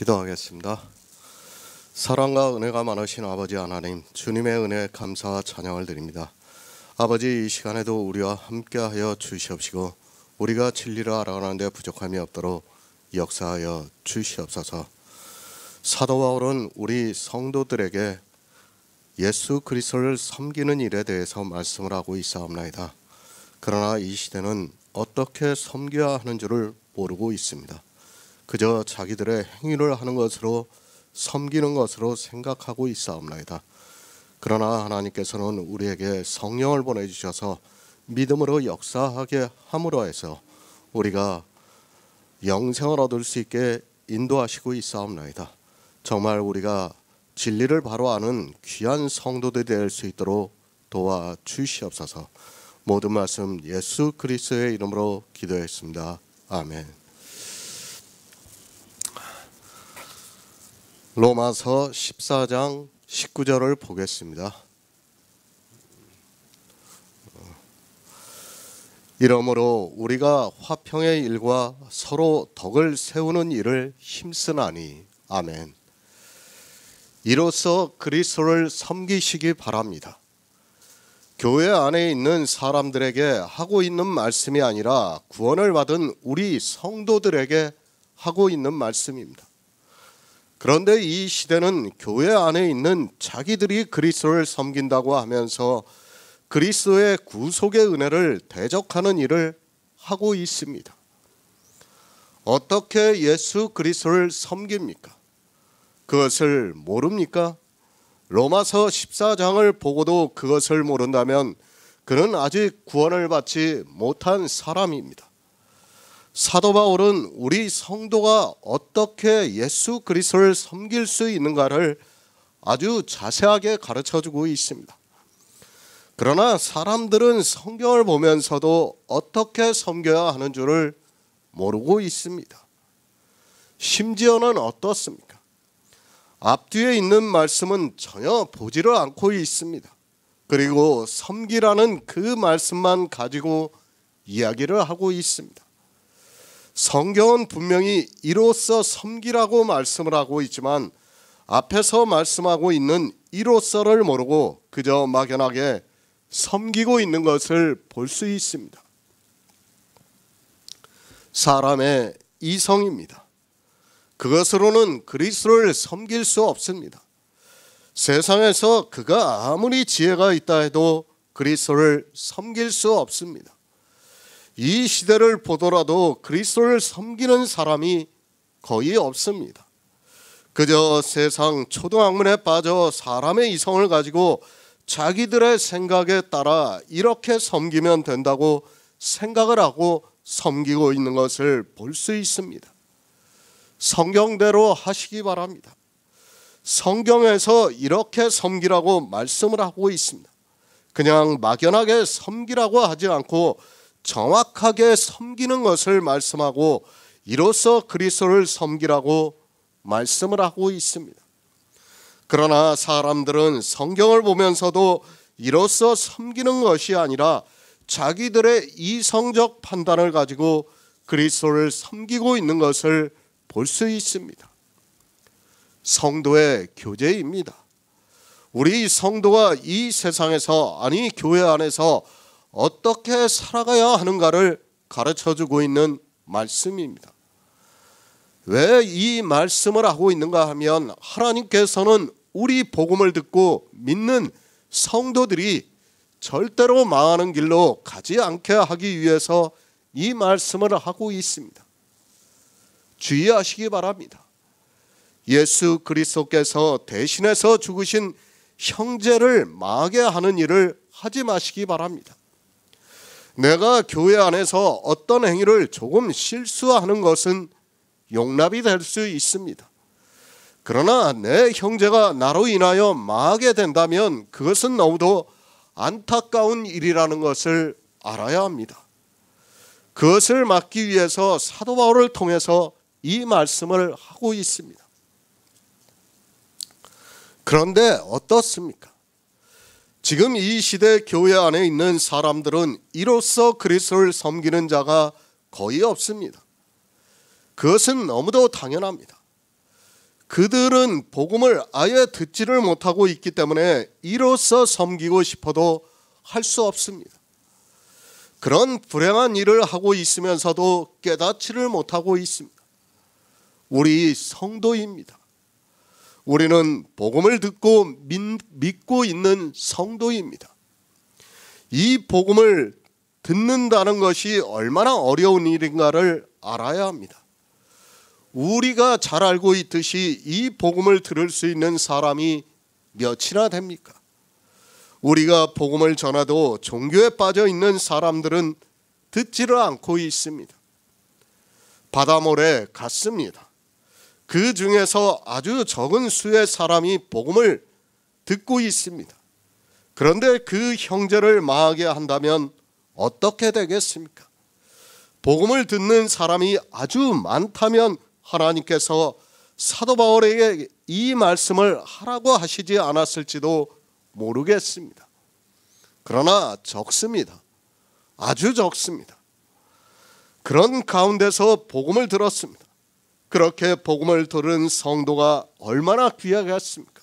기도하겠습니다. 사랑과 은혜가 많으신 아버지 하나님, 주님의 은혜에 감사와 찬양을 드립니다. 아버지, 이 시간에도 우리와 함께하여 주시옵시고 우리가 진리를 알아가는 데 부족함이 없도록 역사하여 주시옵소서. 사도 바울은 우리 성도들에게 예수 그리스도를 섬기는 일에 대해서 말씀을 하고 있사옵나이다. 그러나 이 시대는 어떻게 섬겨야 하는 줄을 모르고 있습니다. 그저 자기들의 행위를 하는 것으로 섬기는 것으로 생각하고 있사옵나이다. 그러나 하나님께서는 우리에게 성령을 보내주셔서 믿음으로 역사하게 함으로 해서 우리가 영생을 얻을 수 있게 인도하시고 있사옵나이다. 정말 우리가 진리를 바로 아는 귀한 성도들이 될 수 있도록 도와주시옵소서. 모든 말씀 예수 그리스도의 이름으로 기도했습니다. 아멘. 로마서 14장 19절을 보겠습니다. 이러므로 우리가 화평의 일과 서로 덕을 세우는 일을 힘쓰나니. 아멘. 이로써 그리스도를 섬기시기 바랍니다. 교회 안에 있는 사람들에게 하고 있는 말씀이 아니라 구원을 받은 우리 성도들에게 하고 있는 말씀입니다. 그런데 이 시대는 교회 안에 있는 자기들이 그리스도를 섬긴다고 하면서 그리스도의 구속의 은혜를 대적하는 일을 하고 있습니다. 어떻게 예수 그리스도를 섬깁니까? 그것을 모릅니까? 로마서 14장을 보고도 그것을 모른다면 그는 아직 구원을 받지 못한 사람입니다. 사도 바울은 우리 성도가 어떻게 예수 그리스도를 섬길 수 있는가를 아주 자세하게 가르쳐주고 있습니다. 그러나 사람들은 성경을 보면서도 어떻게 섬겨야 하는 줄을 모르고 있습니다. 심지어는 어떻습니까? 앞뒤에 있는 말씀은 전혀 보지를 않고 있습니다. 그리고 섬기라는 그 말씀만 가지고 이야기를 하고 있습니다. 성경은 분명히 이로써 섬기라고 말씀을 하고 있지만 앞에서 말씀하고 있는 이로써를 모르고 그저 막연하게 섬기고 있는 것을 볼 수 있습니다. 사람의 이성입니다. 그것으로는 그리스도를 섬길 수 없습니다. 세상에서 그가 아무리 지혜가 있다 해도 그리스도를 섬길 수 없습니다. 이 시대를 보더라도 그리스도를 섬기는 사람이 거의 없습니다. 그저 세상 초등학문에 빠져 사람의 이성을 가지고 자기들의 생각에 따라 이렇게 섬기면 된다고 생각을 하고 섬기고 있는 것을 볼 수 있습니다. 성경대로 하시기 바랍니다. 성경에서 이렇게 섬기라고 말씀을 하고 있습니다. 그냥 막연하게 섬기라고 하지 않고 정확하게 섬기는 것을 말씀하고 이로써 그리스도를 섬기라고 말씀을 하고 있습니다. 그러나 사람들은 성경을 보면서도 이로써 섬기는 것이 아니라 자기들의 이성적 판단을 가지고 그리스도를 섬기고 있는 것을 볼 수 있습니다. 성도의 교제입니다. 우리 성도가 이 세상에서, 아니 교회 안에서 어떻게 살아가야 하는가를 가르쳐주고 있는 말씀입니다. 왜 이 말씀을 하고 있는가 하면 하나님께서는 우리 복음을 듣고 믿는 성도들이 절대로 망하는 길로 가지 않게 하기 위해서 이 말씀을 하고 있습니다. 주의하시기 바랍니다. 예수 그리스도께서 대신해서 죽으신 형제를 망하게 하는 일을 하지 마시기 바랍니다. 내가 교회 안에서 어떤 행위를 조금 실수하는 것은 용납이 될 수 있습니다. 그러나 내 형제가 나로 인하여 망하게 된다면 그것은 너무도 안타까운 일이라는 것을 알아야 합니다. 그것을 막기 위해서 사도 바울을 통해서 이 말씀을 하고 있습니다. 그런데 어떻습니까? 지금 이 시대 교회 안에 있는 사람들은 이로써 그리스도를 섬기는 자가 거의 없습니다. 그것은 너무도 당연합니다. 그들은 복음을 아예 듣지를 못하고 있기 때문에 이로써 섬기고 싶어도 할 수 없습니다. 그런 불행한 일을 하고 있으면서도 깨닫지를 못하고 있습니다. 우리 성도입니다. 우리는 복음을 듣고 믿고 있는 성도입니다. 이 복음을 듣는다는 것이 얼마나 어려운 일인가를 알아야 합니다. 우리가 잘 알고 있듯이 이 복음을 들을 수 있는 사람이 몇이나 됩니까? 우리가 복음을 전하도 종교에 빠져 있는 사람들은 듣지를 않고 있습니다. 바다모래 같습니다. 그 중에서 아주 적은 수의 사람이 복음을 듣고 있습니다. 그런데 그 형제를 망하게 한다면 어떻게 되겠습니까? 복음을 듣는 사람이 아주 많다면 하나님께서 사도 바울에게 이 말씀을 하라고 하시지 않았을지도 모르겠습니다. 그러나 적습니다. 아주 적습니다. 그런 가운데서 복음을 들었습니다. 그렇게 복음을 들은 성도가 얼마나 귀하겠습니까?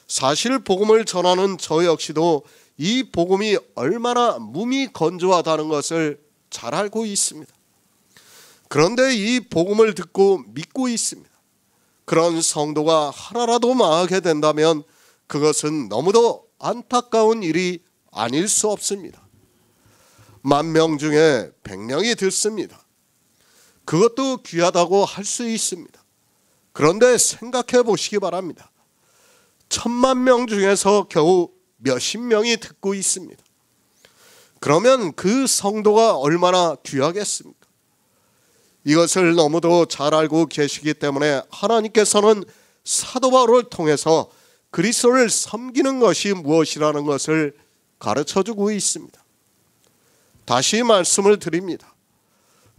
사실 복음을 전하는 저 역시도 이 복음이 얼마나 몸이 건조하다는 것을 잘 알고 있습니다. 그런데 이 복음을 듣고 믿고 있습니다. 그런 성도가 하나라도 망하게 된다면 그것은 너무도 안타까운 일이 아닐 수 없습니다. 10,000명 중에 100명이 듣습니다. 그것도 귀하다고 할 수 있습니다. 그런데 생각해 보시기 바랍니다. 10,000,000명 중에서 겨우 몇십 명이 듣고 있습니다. 그러면 그 성도가 얼마나 귀하겠습니까? 이것을 너무도 잘 알고 계시기 때문에 하나님께서는 사도 바울을 통해서 그리스도를 섬기는 것이 무엇이라는 것을 가르쳐주고 있습니다. 다시 말씀을 드립니다.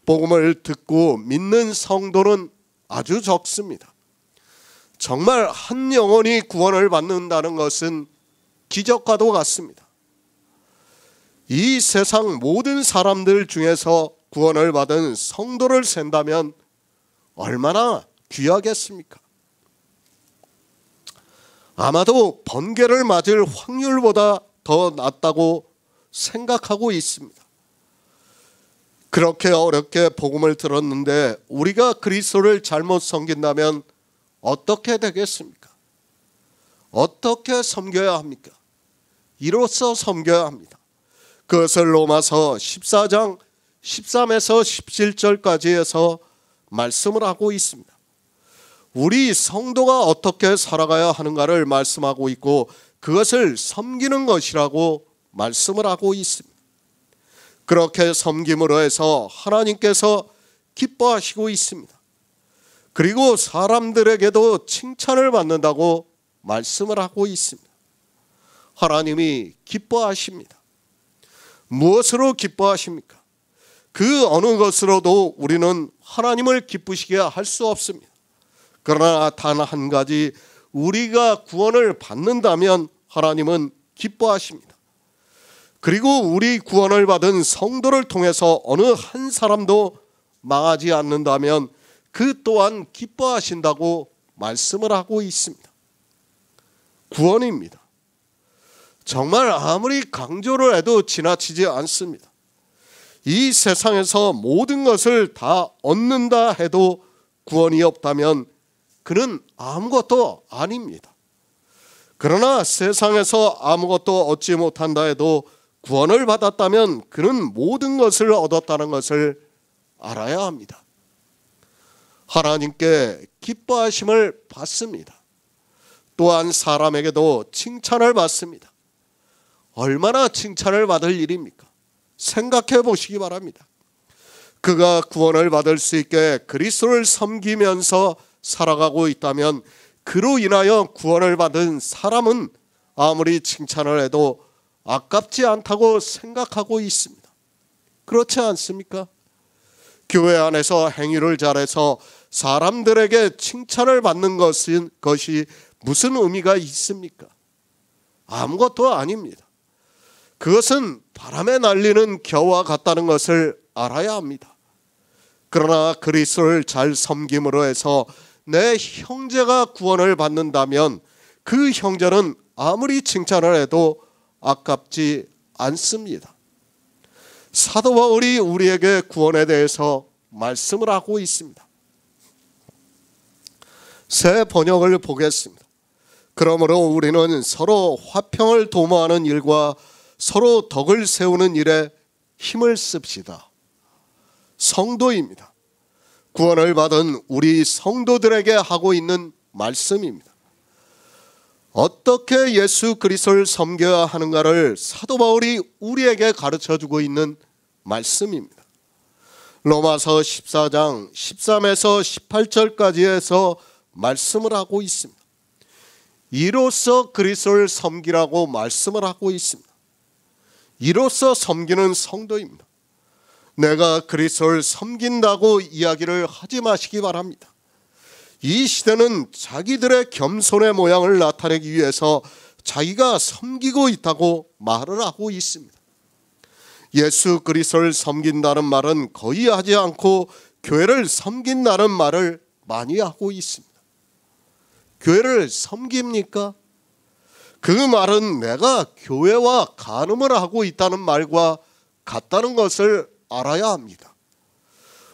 복음을 듣고 믿는 성도는 아주 적습니다. 정말 한 영혼이 구원을 받는다는 것은 기적과도 같습니다. 이 세상 모든 사람들 중에서 구원을 받은 성도를 센다면 얼마나 귀하겠습니까? 아마도 번개를 맞을 확률보다 더 낮다고 생각하고 있습니다. 그렇게 어렵게 복음을 들었는데 우리가 그리스도를 잘못 섬긴다면 어떻게 되겠습니까? 어떻게 섬겨야 합니까? 이로써 섬겨야 합니다. 그것을 로마서 14장 13에서 17절까지 해서 말씀을 하고 있습니다. 우리 성도가 어떻게 살아가야 하는가를 말씀하고 있고 그것을 섬기는 것이라고 말씀을 하고 있습니다. 그렇게 섬김으로 해서 하나님께서 기뻐하시고 있습니다. 그리고 사람들에게도 칭찬을 받는다고 말씀을 하고 있습니다. 하나님이 기뻐하십니다. 무엇으로 기뻐하십니까? 그 어느 것으로도 우리는 하나님을 기쁘시게 할 수 없습니다. 그러나 단 한 가지, 우리가 구원을 받는다면 하나님은 기뻐하십니다. 그리고 우리 구원을 받은 성도를 통해서 어느 한 사람도 망하지 않는다면 그 또한 기뻐하신다고 말씀을 하고 있습니다. 구원입니다. 정말 아무리 강조를 해도 지나치지 않습니다. 이 세상에서 모든 것을 다 얻는다 해도 구원이 없다면 그는 아무것도 아닙니다. 그러나 세상에서 아무것도 얻지 못한다 해도 구원을 받았다면 그는 모든 것을 얻었다는 것을 알아야 합니다. 하나님께 기뻐하심을 받습니다. 또한 사람에게도 칭찬을 받습니다. 얼마나 칭찬을 받을 일입니까? 생각해 보시기 바랍니다. 그가 구원을 받을 수 있게 그리스도를 섬기면서 살아가고 있다면 그로 인하여 구원을 받은 사람은 아무리 칭찬을 해도 아깝지 않다고 생각하고 있습니다. 그렇지 않습니까? 교회 안에서 행위를 잘해서 사람들에게 칭찬을 받는 것이 무슨 의미가 있습니까? 아무것도 아닙니다. 그것은 바람에 날리는 겨와 같다는 것을 알아야 합니다. 그러나 그리스도를 잘 섬김으로 해서 내 형제가 구원을 받는다면 그 형제는 아무리 칭찬을 해도 아깝지 않습니다. 사도 바울이 우리에게 구원에 대해서 말씀을 하고 있습니다. 새 번역을 보겠습니다. 그러므로 우리는 서로 화평을 도모하는 일과 서로 덕을 세우는 일에 힘을 씁시다. 성도입니다. 구원을 받은 우리 성도들에게 하고 있는 말씀입니다. 어떻게 예수 그리스도를 섬겨야 하는가를 사도 바울이 우리에게 가르쳐주고 있는 말씀입니다. 로마서 14장 13에서 18절까지에서 말씀을 하고 있습니다. 이로써 그리스도를 섬기라고 말씀을 하고 있습니다. 이로써 섬기는 성도입니다. 내가 그리스도를 섬긴다고 이야기를 하지 마시기 바랍니다. 이 시대는 자기들의 겸손의 모양을 나타내기 위해서 자기가 섬기고 있다고 말을 하고 있습니다. 예수 그리스도를 섬긴다는 말은 거의 하지 않고 교회를 섬긴다는 말을 많이 하고 있습니다. 교회를 섬깁니까? 그 말은 내가 교회와 간음을 하고 있다는 말과 같다는 것을 알아야 합니다.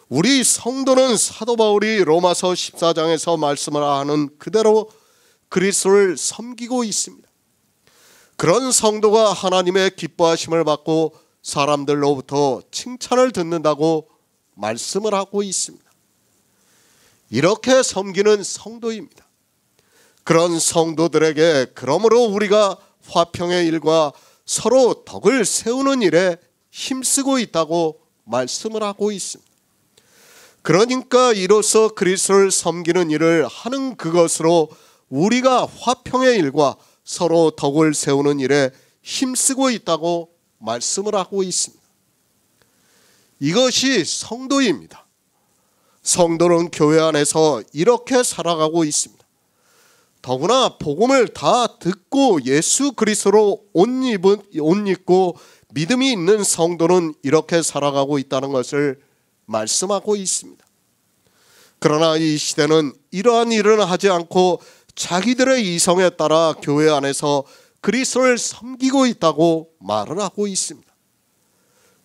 우리 성도는 사도 바울이 로마서 14장에서 말씀을 하는 그대로 그리스도를 섬기고 있습니다. 그런 성도가 하나님의 기뻐하심을 받고 사람들로부터 칭찬을 듣는다고 말씀을 하고 있습니다. 이렇게 섬기는 성도입니다. 그런 성도들에게 그러므로 우리가 화평의 일과 서로 덕을 세우는 일에 힘쓰고 있다고 말씀을 하고 있습니다. 그러니까 이로써 그리스도를 섬기는 일을 하는 그것으로 우리가 화평의 일과 서로 덕을 세우는 일에 힘쓰고 있다고 말씀을 하고 있습니다. 이것이 성도입니다. 성도는 교회 안에서 이렇게 살아가고 있습니다. 더구나 복음을 다 듣고 예수 그리스도로 옷 입고 믿음이 있는 성도는 이렇게 살아가고 있다는 것을 말씀하고 있습니다. 그러나 이 시대는 이러한 일은 하지 않고 자기들의 이성에 따라 교회 안에서 그리스도를 섬기고 있다고 말을 하고 있습니다.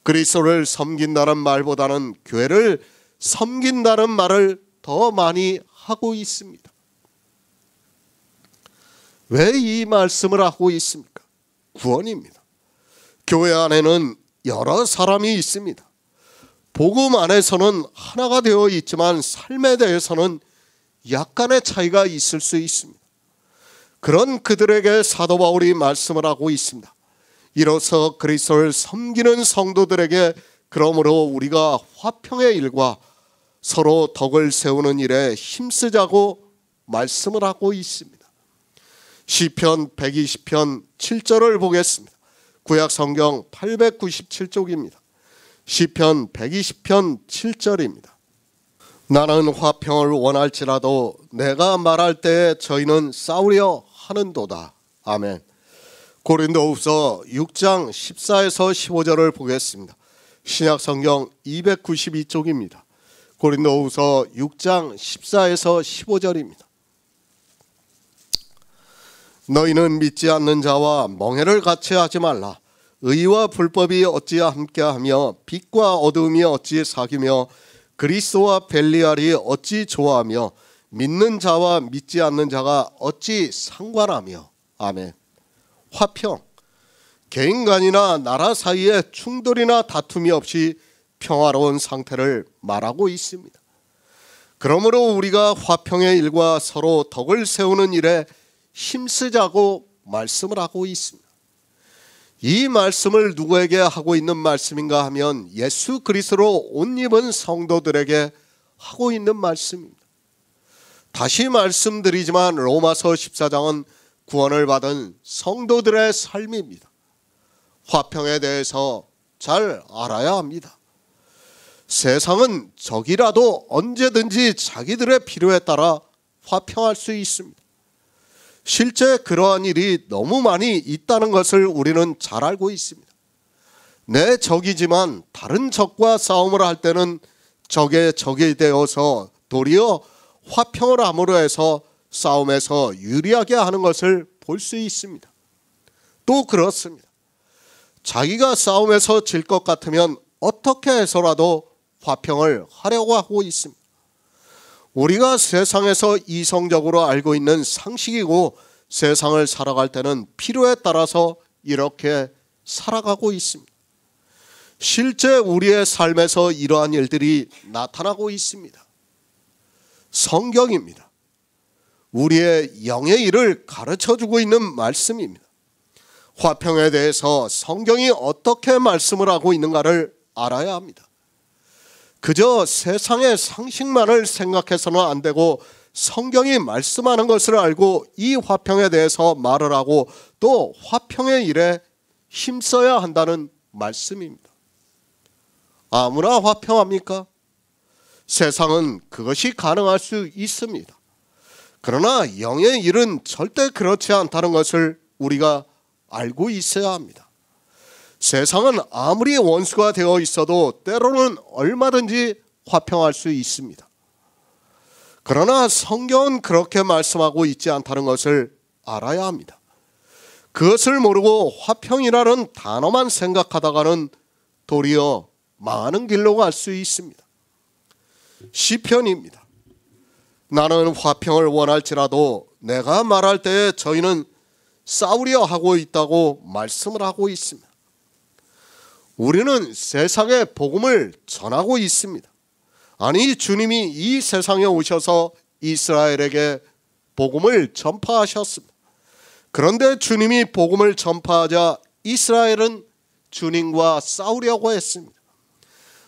그리스도를 섬긴다는 말보다는 교회를 섬긴다는 말을 더 많이 하고 있습니다. 왜 이 말씀을 하고 있습니까? 구원입니다. 교회 안에는 여러 사람이 있습니다. 복음 안에서는 하나가 되어 있지만 삶에 대해서는 약간의 차이가 있을 수 있습니다. 그런 그들에게 사도 바울이 말씀을 하고 있습니다. 이로써 그리스도를 섬기는 성도들에게 그러므로 우리가 화평의 일과 서로 덕을 세우는 일에 힘쓰자고 말씀을 하고 있습니다. 시편 120편 7절을 보겠습니다. 구약 성경 897쪽입니다. 시편 120편 7절입니다. 나는 화평을 원할지라도 내가 말할 때에 저희는 싸우려 하는도다. 아멘. 고린도후서 6장 14에서 15절을 보겠습니다. 신약 성경 292쪽입니다. 고린도후서 6장 14에서 15절입니다. 너희는 믿지 않는 자와 멍해를 같이 하지 말라. 의와 불법이 어찌 함께하며 빛과 어두움이 어찌 사귀며 그리스도와 벨리알이 어찌 좋아하며 믿는 자와 믿지 않는 자가 어찌 상관하며. 아멘. 화평, 개인 간이나 나라 사이에 충돌이나 다툼이 없이 평화로운 상태를 말하고 있습니다. 그러므로 우리가 화평의 일과 서로 덕을 세우는 일에 힘쓰자고 말씀을 하고 있습니다. 이 말씀을 누구에게 하고 있는 말씀인가 하면 예수 그리스도로 옷 입은 성도들에게 하고 있는 말씀입니다. 다시 말씀드리지만 로마서 14장은 구원을 받은 성도들의 삶입니다. 화평에 대해서 잘 알아야 합니다. 세상은 적이라도 언제든지 자기들의 필요에 따라 화평할 수 있습니다. 실제 그러한 일이 너무 많이 있다는 것을 우리는 잘 알고 있습니다. 내 적이지만 다른 적과 싸움을 할 때는 적의 적이 되어서 도리어 화평을 함으로 해서 싸움에서 유리하게 하는 것을 볼 수 있습니다. 또 그렇습니다. 자기가 싸움에서 질 것 같으면 어떻게 해서라도 화평을 하려고 하고 있습니다. 우리가 세상에서 이성적으로 알고 있는 상식이고 세상을 살아갈 때는 필요에 따라서 이렇게 살아가고 있습니다. 실제 우리의 삶에서 이러한 일들이 나타나고 있습니다. 성경입니다. 우리의 영의 일을 가르쳐주고 있는 말씀입니다. 화평에 대해서 성경이 어떻게 말씀을 하고 있는가를 알아야 합니다. 그저 세상의 상식만을 생각해서는 안 되고 성경이 말씀하는 것을 알고 이 화평에 대해서 말을 하고 또 화평의 일에 힘써야 한다는 말씀입니다. 아무나 화평합니까? 세상은 그것이 가능할 수 있습니다. 그러나 영의 일은 절대 그렇지 않다는 것을 우리가 알고 있어야 합니다. 세상은 아무리 원수가 되어 있어도 때로는 얼마든지 화평할 수 있습니다. 그러나 성경은 그렇게 말씀하고 있지 않다는 것을 알아야 합니다. 그것을 모르고 화평이라는 단어만 생각하다가는 도리어 망하는 길로 갈 수 있습니다. 시편입니다. 나는 화평을 원할지라도 내가 말할 때에 저희는 싸우려 하고 있다고 말씀을 하고 있습니다. 우리는 세상에 복음을 전하고 있습니다. 아니, 주님이 이 세상에 오셔서 이스라엘에게 복음을 전파하셨습니다. 그런데 주님이 복음을 전파하자 이스라엘은 주님과 싸우려고 했습니다.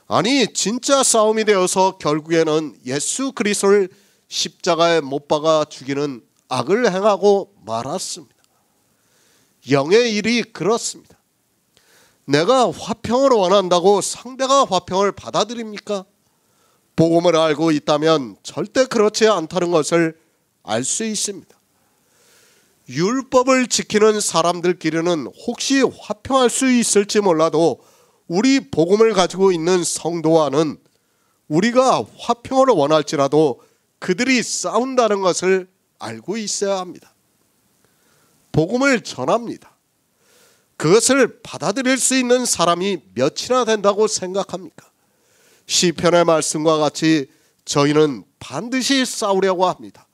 아니, 진짜 싸움이 되어서 결국에는 예수 그리스도를 십자가에 못 박아 죽이는 악을 행하고 말았습니다. 영의 일이 그렇습니다. 내가 화평을 원한다고 상대가 화평을 받아들입니까? 복음을 알고 있다면 절대 그렇지 않다는 것을 알 수 있습니다. 율법을 지키는 사람들끼리는 혹시 화평할 수 있을지 몰라도 우리 복음을 가지고 있는 성도와는 우리가 화평을 원할지라도 그들이 싸운다는 것을 알고 있어야 합니다. 복음을 전합니다. 그것을 받아들일 수 있는 사람이 몇이나 된다고 생각합니까? 시편의 말씀과 같이 저희는 반드시 싸우려고 합니다.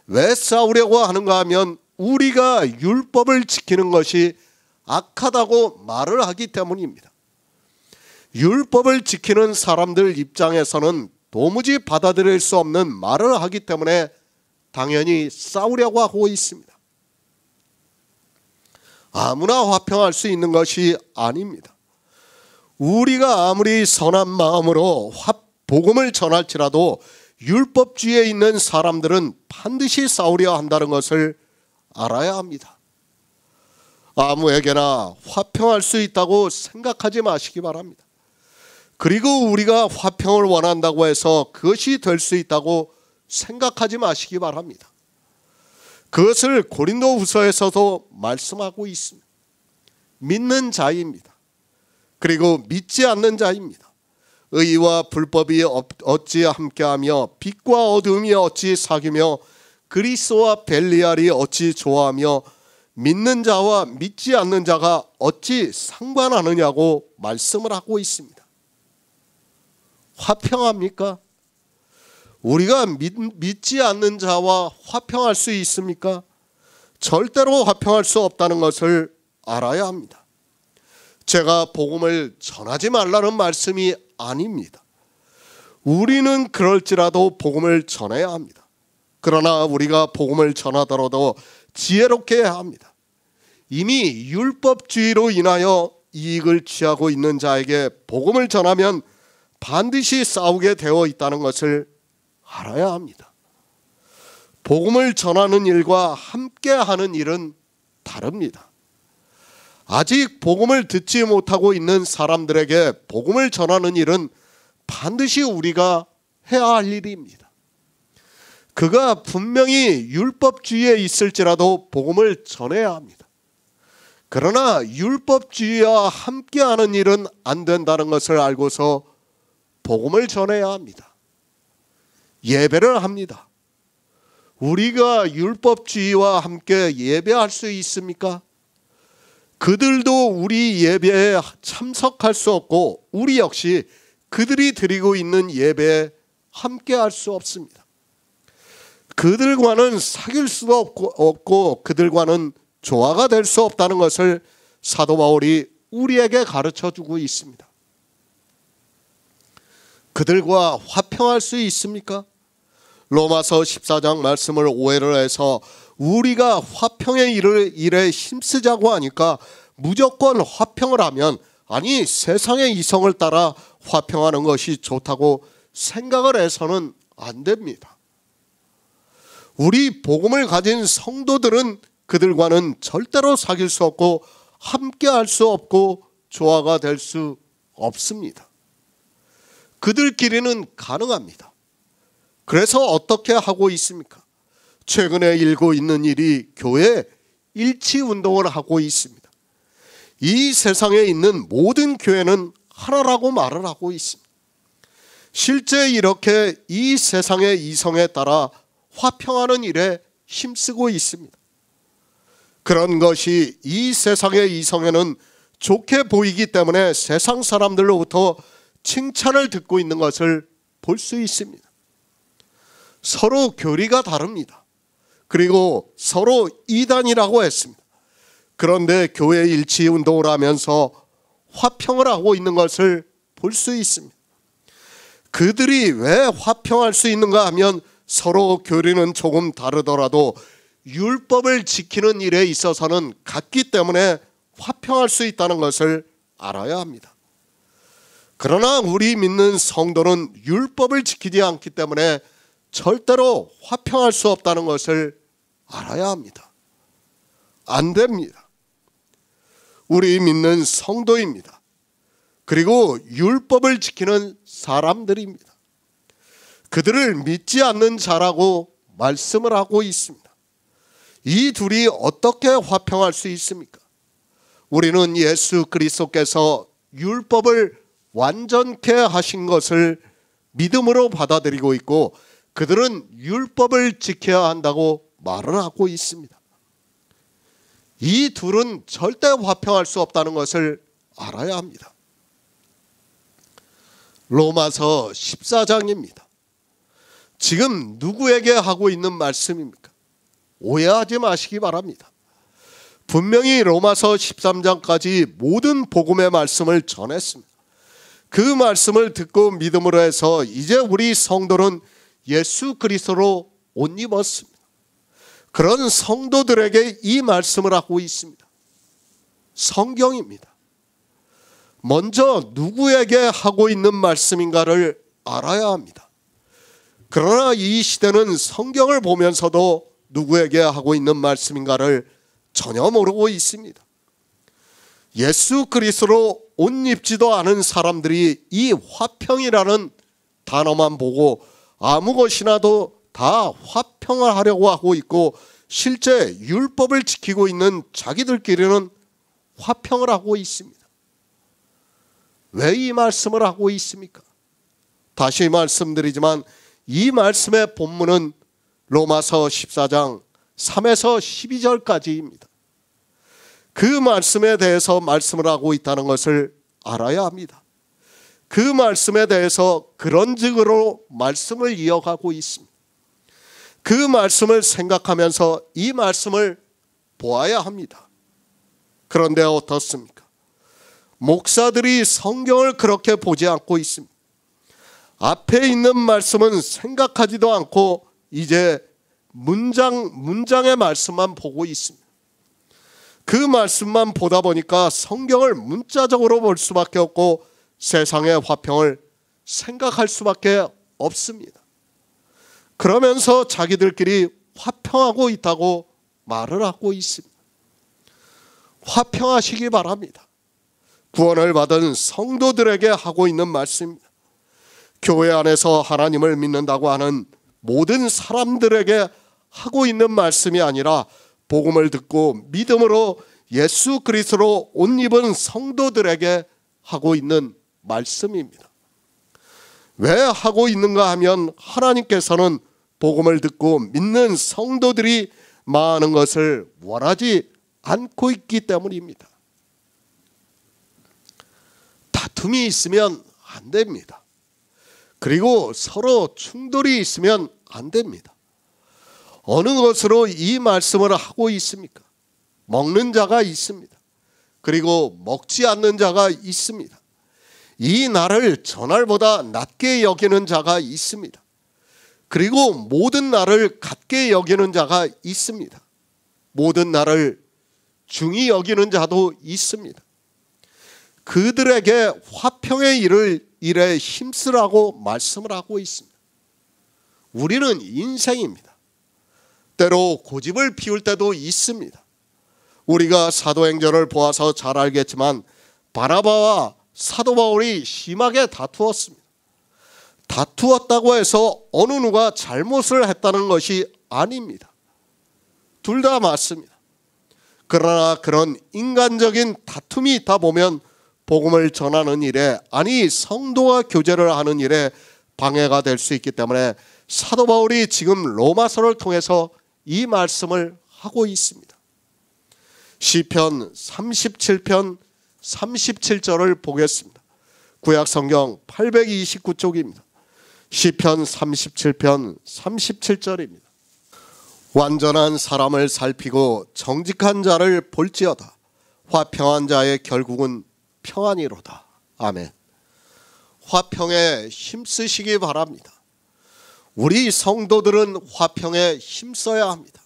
왜 싸우려고 하는가 하면 우리가 율법을 지키는 것이 악하다고 말을 하기 때문입니다. 율법을 지키는 사람들 입장에서는 도무지 받아들일 수 없는 말을 하기 때문에 당연히 싸우려고 하고 있습니다. 아무나 화평할 수 있는 것이 아닙니다. 우리가 아무리 선한 마음으로 복음을 전할지라도 율법주의에 있는 사람들은 반드시 싸우려 한다는 것을 알아야 합니다. 아무에게나 화평할 수 있다고 생각하지 마시기 바랍니다. 그리고 우리가 화평을 원한다고 해서 그것이 될 수 있다고 생각하지 마시기 바랍니다. 그것을 고린도후서에서도 말씀하고 있습니다. 믿는 자입니다. 그리고 믿지 않는 자입니다. 의와 불법이 어찌 함께하며 빛과 어둠이 어찌 사귀며 그리스도와 벨리알이 어찌 좋아하며 믿는 자와 믿지 않는 자가 어찌 상관하느냐고 말씀을 하고 있습니다. 화평합니까? 우리가 믿지 않는 자와 화평할 수 있습니까? 절대로 화평할 수 없다는 것을 알아야 합니다. 제가 복음을 전하지 말라는 말씀이 아닙니다. 우리는 그럴지라도 복음을 전해야 합니다. 그러나 우리가 복음을 전하더라도 지혜롭게 해야 합니다. 이미 율법주의로 인하여 이익을 취하고 있는 자에게 복음을 전하면 반드시 싸우게 되어 있다는 것을 알아야 합니다. 복음을 전하는 일과 함께하는 일은 다릅니다. 아직 복음을 듣지 못하고 있는 사람들에게 복음을 전하는 일은 반드시 우리가 해야 할 일입니다. 그가 분명히 율법주의에 있을지라도 복음을 전해야 합니다. 그러나 율법주의와 함께하는 일은 안 된다는 것을 알고서 복음을 전해야 합니다. 예배를 합니다. 우리가 율법주의와 함께 예배할 수 있습니까? 그들도 우리 예배에 참석할 수 없고 우리 역시 그들이 드리고 있는 예배에 함께할 수 없습니다. 그들과는 사귈 수도 없고 그들과는 조화가 될 수 없다는 것을 사도 바울이 우리에게 가르쳐주고 있습니다. 그들과 화평할 수 있습니까? 로마서 14장 말씀을 오해를 해서 우리가 화평의 일에 힘쓰자고 하니까 무조건 화평을 하면, 아니 세상의 이성을 따라 화평하는 것이 좋다고 생각을 해서는 안 됩니다. 우리 복음을 가진 성도들은 그들과는 절대로 사귈 수 없고 함께할 수 없고 조화가 될 수 없습니다. 그들끼리는 가능합니다. 그래서 어떻게 하고 있습니까? 최근에 일고 있는 일이 교회 일치운동을 하고 있습니다. 이 세상에 있는 모든 교회는 하나라고 말을 하고 있습니다. 실제 이렇게 이 세상의 이성에 따라 화평하는 일에 힘쓰고 있습니다. 그런 것이 이 세상의 이성에는 좋게 보이기 때문에 세상 사람들로부터 칭찬을 듣고 있는 것을 볼 수 있습니다. 서로 교리가 다릅니다. 그리고 서로 이단이라고 했습니다. 그런데 교회 일치 운동을 하면서 화평을 하고 있는 것을 볼 수 있습니다. 그들이 왜 화평할 수 있는가 하면 서로 교리는 조금 다르더라도 율법을 지키는 일에 있어서는 같기 때문에 화평할 수 있다는 것을 알아야 합니다. 그러나 우리 믿는 성도는 율법을 지키지 않기 때문에 절대로 화평할 수 없다는 것을 알아야 합니다. 안 됩니다. 우리 믿는 성도입니다. 그리고 율법을 지키는 사람들입니다. 그들을 믿지 않는 자라고 말씀을 하고 있습니다. 이 둘이 어떻게 화평할 수 있습니까? 우리는 예수 그리스도께서 율법을 완전케 하신 것을 믿음으로 받아들이고 있고 그들은 율법을 지켜야 한다고 말을 하고 있습니다. 이 둘은 절대 화평할 수 없다는 것을 알아야 합니다. 로마서 14장입니다. 지금 누구에게 하고 있는 말씀입니까? 오해하지 마시기 바랍니다. 분명히 로마서 13장까지 모든 복음의 말씀을 전했습니다. 그 말씀을 듣고 믿음으로 해서 이제 우리 성도는 예수 그리스도로 옷 입었습니다. 그런 성도들에게 이 말씀을 하고 있습니다. 성경입니다. 먼저 누구에게 하고 있는 말씀인가를 알아야 합니다. 그러나 이 시대는 성경을 보면서도 누구에게 하고 있는 말씀인가를 전혀 모르고 있습니다. 예수 그리스도로 옷 입지도 않은 사람들이 이 화평이라는 단어만 보고 아무 것이나도 다 화평을 하려고 하고 있고 실제 율법을 지키고 있는 자기들끼리는 화평을 하고 있습니다. 왜 이 말씀을 하고 있습니까? 다시 말씀드리지만 이 말씀의 본문은 로마서 14장 3에서 12절까지입니다. 그 말씀에 대해서 말씀을 하고 있다는 것을 알아야 합니다. 그 말씀에 대해서 그런즉으로 말씀을 이어가고 있습니다. 그 말씀을 생각하면서 이 말씀을 보아야 합니다. 그런데 어떻습니까? 목사들이 성경을 그렇게 보지 않고 있습니다. 앞에 있는 말씀은 생각하지도 않고 이제 문장의 말씀만 보고 있습니다. 그 말씀만 보다 보니까 성경을 문자적으로 볼 수밖에 없고 세상의 화평을 생각할 수밖에 없습니다. 그러면서 자기들끼리 화평하고 있다고 말을 하고 있습니다. 화평하시기 바랍니다. 구원을 받은 성도들에게 하고 있는 말씀입니다. 교회 안에서 하나님을 믿는다고 하는 모든 사람들에게 하고 있는 말씀이 아니라 복음을 듣고 믿음으로 예수 그리스도로 옷 입은 성도들에게 하고 있는 말씀입니다. 왜 하고 있는가 하면 하나님께서는 복음을 듣고 믿는 성도들이 많은 것을 원하지 않고 있기 때문입니다. 다툼이 있으면 안 됩니다. 그리고 서로 충돌이 있으면 안 됩니다. 어느 것으로 이 말씀을 하고 있습니까? 먹는 자가 있습니다. 그리고 먹지 않는 자가 있습니다. 이 날을 저날보다 낮게 여기는 자가 있습니다. 그리고 모든 날을 같게 여기는 자가 있습니다. 모든 날을 중히 여기는 자도 있습니다. 그들에게 화평의 일에 힘쓰라고 말씀을 하고 있습니다. 우리는 인생입니다. 때로 고집을 피울 때도 있습니다. 우리가 사도행전을 보아서 잘 알겠지만 바나바와 사도 바울이 심하게 다투었습니다. 다투었다고 해서 어느 누가 잘못을 했다는 것이 아닙니다. 둘 다 맞습니다. 그러나 그런 인간적인 다툼이 있다 보면 복음을 전하는 일에, 아니 성도와 교제를 하는 일에 방해가 될 수 있기 때문에 사도 바울이 지금 로마서를 통해서 이 말씀을 하고 있습니다. 시편 37편 37절을 보겠습니다. 구약 성경 829쪽입니다. 시편 37편 37절입니다. 완전한 사람을 살피고 정직한 자를 볼지어다. 화평한 자의 결국은 평안이로다. 아멘. 화평에 힘쓰시기 바랍니다. 우리 성도들은 화평에 힘써야 합니다.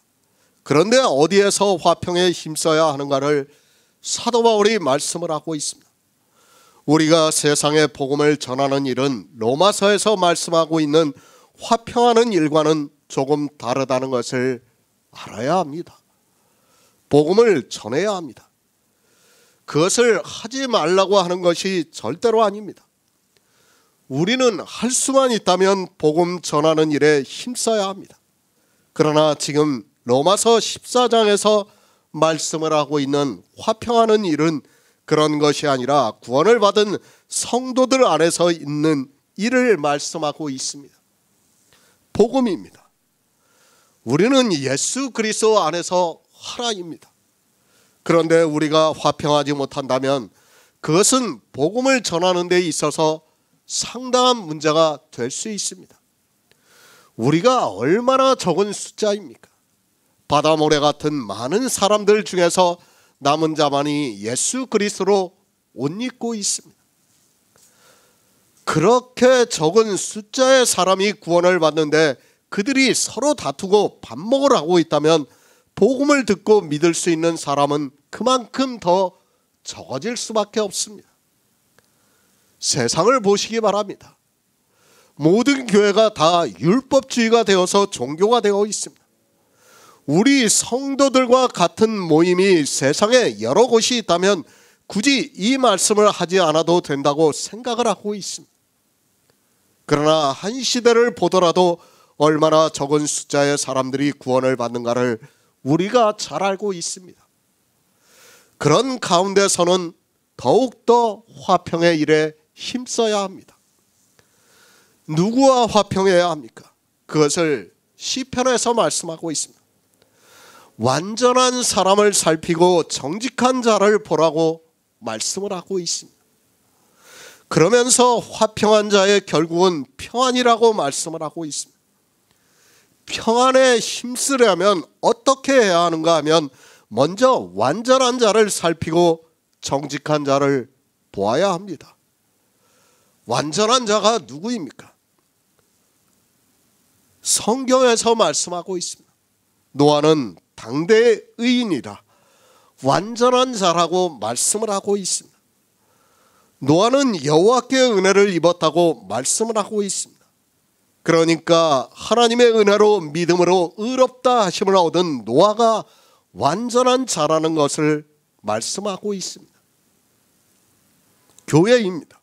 그런데 어디에서 화평에 힘써야 하는가를 사도 바울이 말씀을 하고 있습니다. 우리가 세상에 복음을 전하는 일은 로마서에서 말씀하고 있는 화평하는 일과는 조금 다르다는 것을 알아야 합니다. 복음을 전해야 합니다. 그것을 하지 말라고 하는 것이 절대로 아닙니다. 우리는 할 수만 있다면 복음 전하는 일에 힘써야 합니다. 그러나 지금 로마서 14장에서 말씀을 하고 있는 화평하는 일은 그런 것이 아니라 구원을 받은 성도들 안에서 있는 일을 말씀하고 있습니다. 복음입니다. 우리는 예수 그리스도 안에서 하나입니다. 그런데 우리가 화평하지 못한다면 그것은 복음을 전하는 데 있어서 상당한 문제가 될 수 있습니다. 우리가 얼마나 적은 숫자입니까? 바다모래 같은 많은 사람들 중에서 남은 자만이 예수 그리스도로 옷 입고 있습니다. 그렇게 적은 숫자의 사람이 구원을 받는데 그들이 서로 다투고 반목을 하고 있다면 복음을 듣고 믿을 수 있는 사람은 그만큼 더 적어질 수밖에 없습니다. 세상을 보시기 바랍니다. 모든 교회가 다 율법주의가 되어서 종교가 되어 있습니다. 우리 성도들과 같은 모임이 세상에 여러 곳이 있다면 굳이 이 말씀을 하지 않아도 된다고 생각을 하고 있습니다. 그러나 한 시대를 보더라도 얼마나 적은 숫자의 사람들이 구원을 받는가를 우리가 잘 알고 있습니다. 그런 가운데서는 더욱더 화평의 일에 힘써야 합니다. 누구와 화평해야 합니까? 그것을 시편에서 말씀하고 있습니다. 완전한 사람을 살피고 정직한 자를 보라고 말씀을 하고 있습니다. 그러면서 화평한 자의 결국은 평안이라고 말씀을 하고 있습니다. 평안에 힘쓰려면 어떻게 해야 하는가 하면 먼저 완전한 자를 살피고 정직한 자를 보아야 합니다. 완전한 자가 누구입니까? 성경에서 말씀하고 있습니다. 노아는 당대의 의인이라 완전한 자라고 말씀을 하고 있습니다. 노아는 여호와께의 은혜를 입었다고 말씀을 하고 있습니다. 그러니까 하나님의 은혜로 믿음으로 의롭다 하심을 얻은 노아가 완전한 자라는 것을 말씀하고 있습니다. 교회입니다.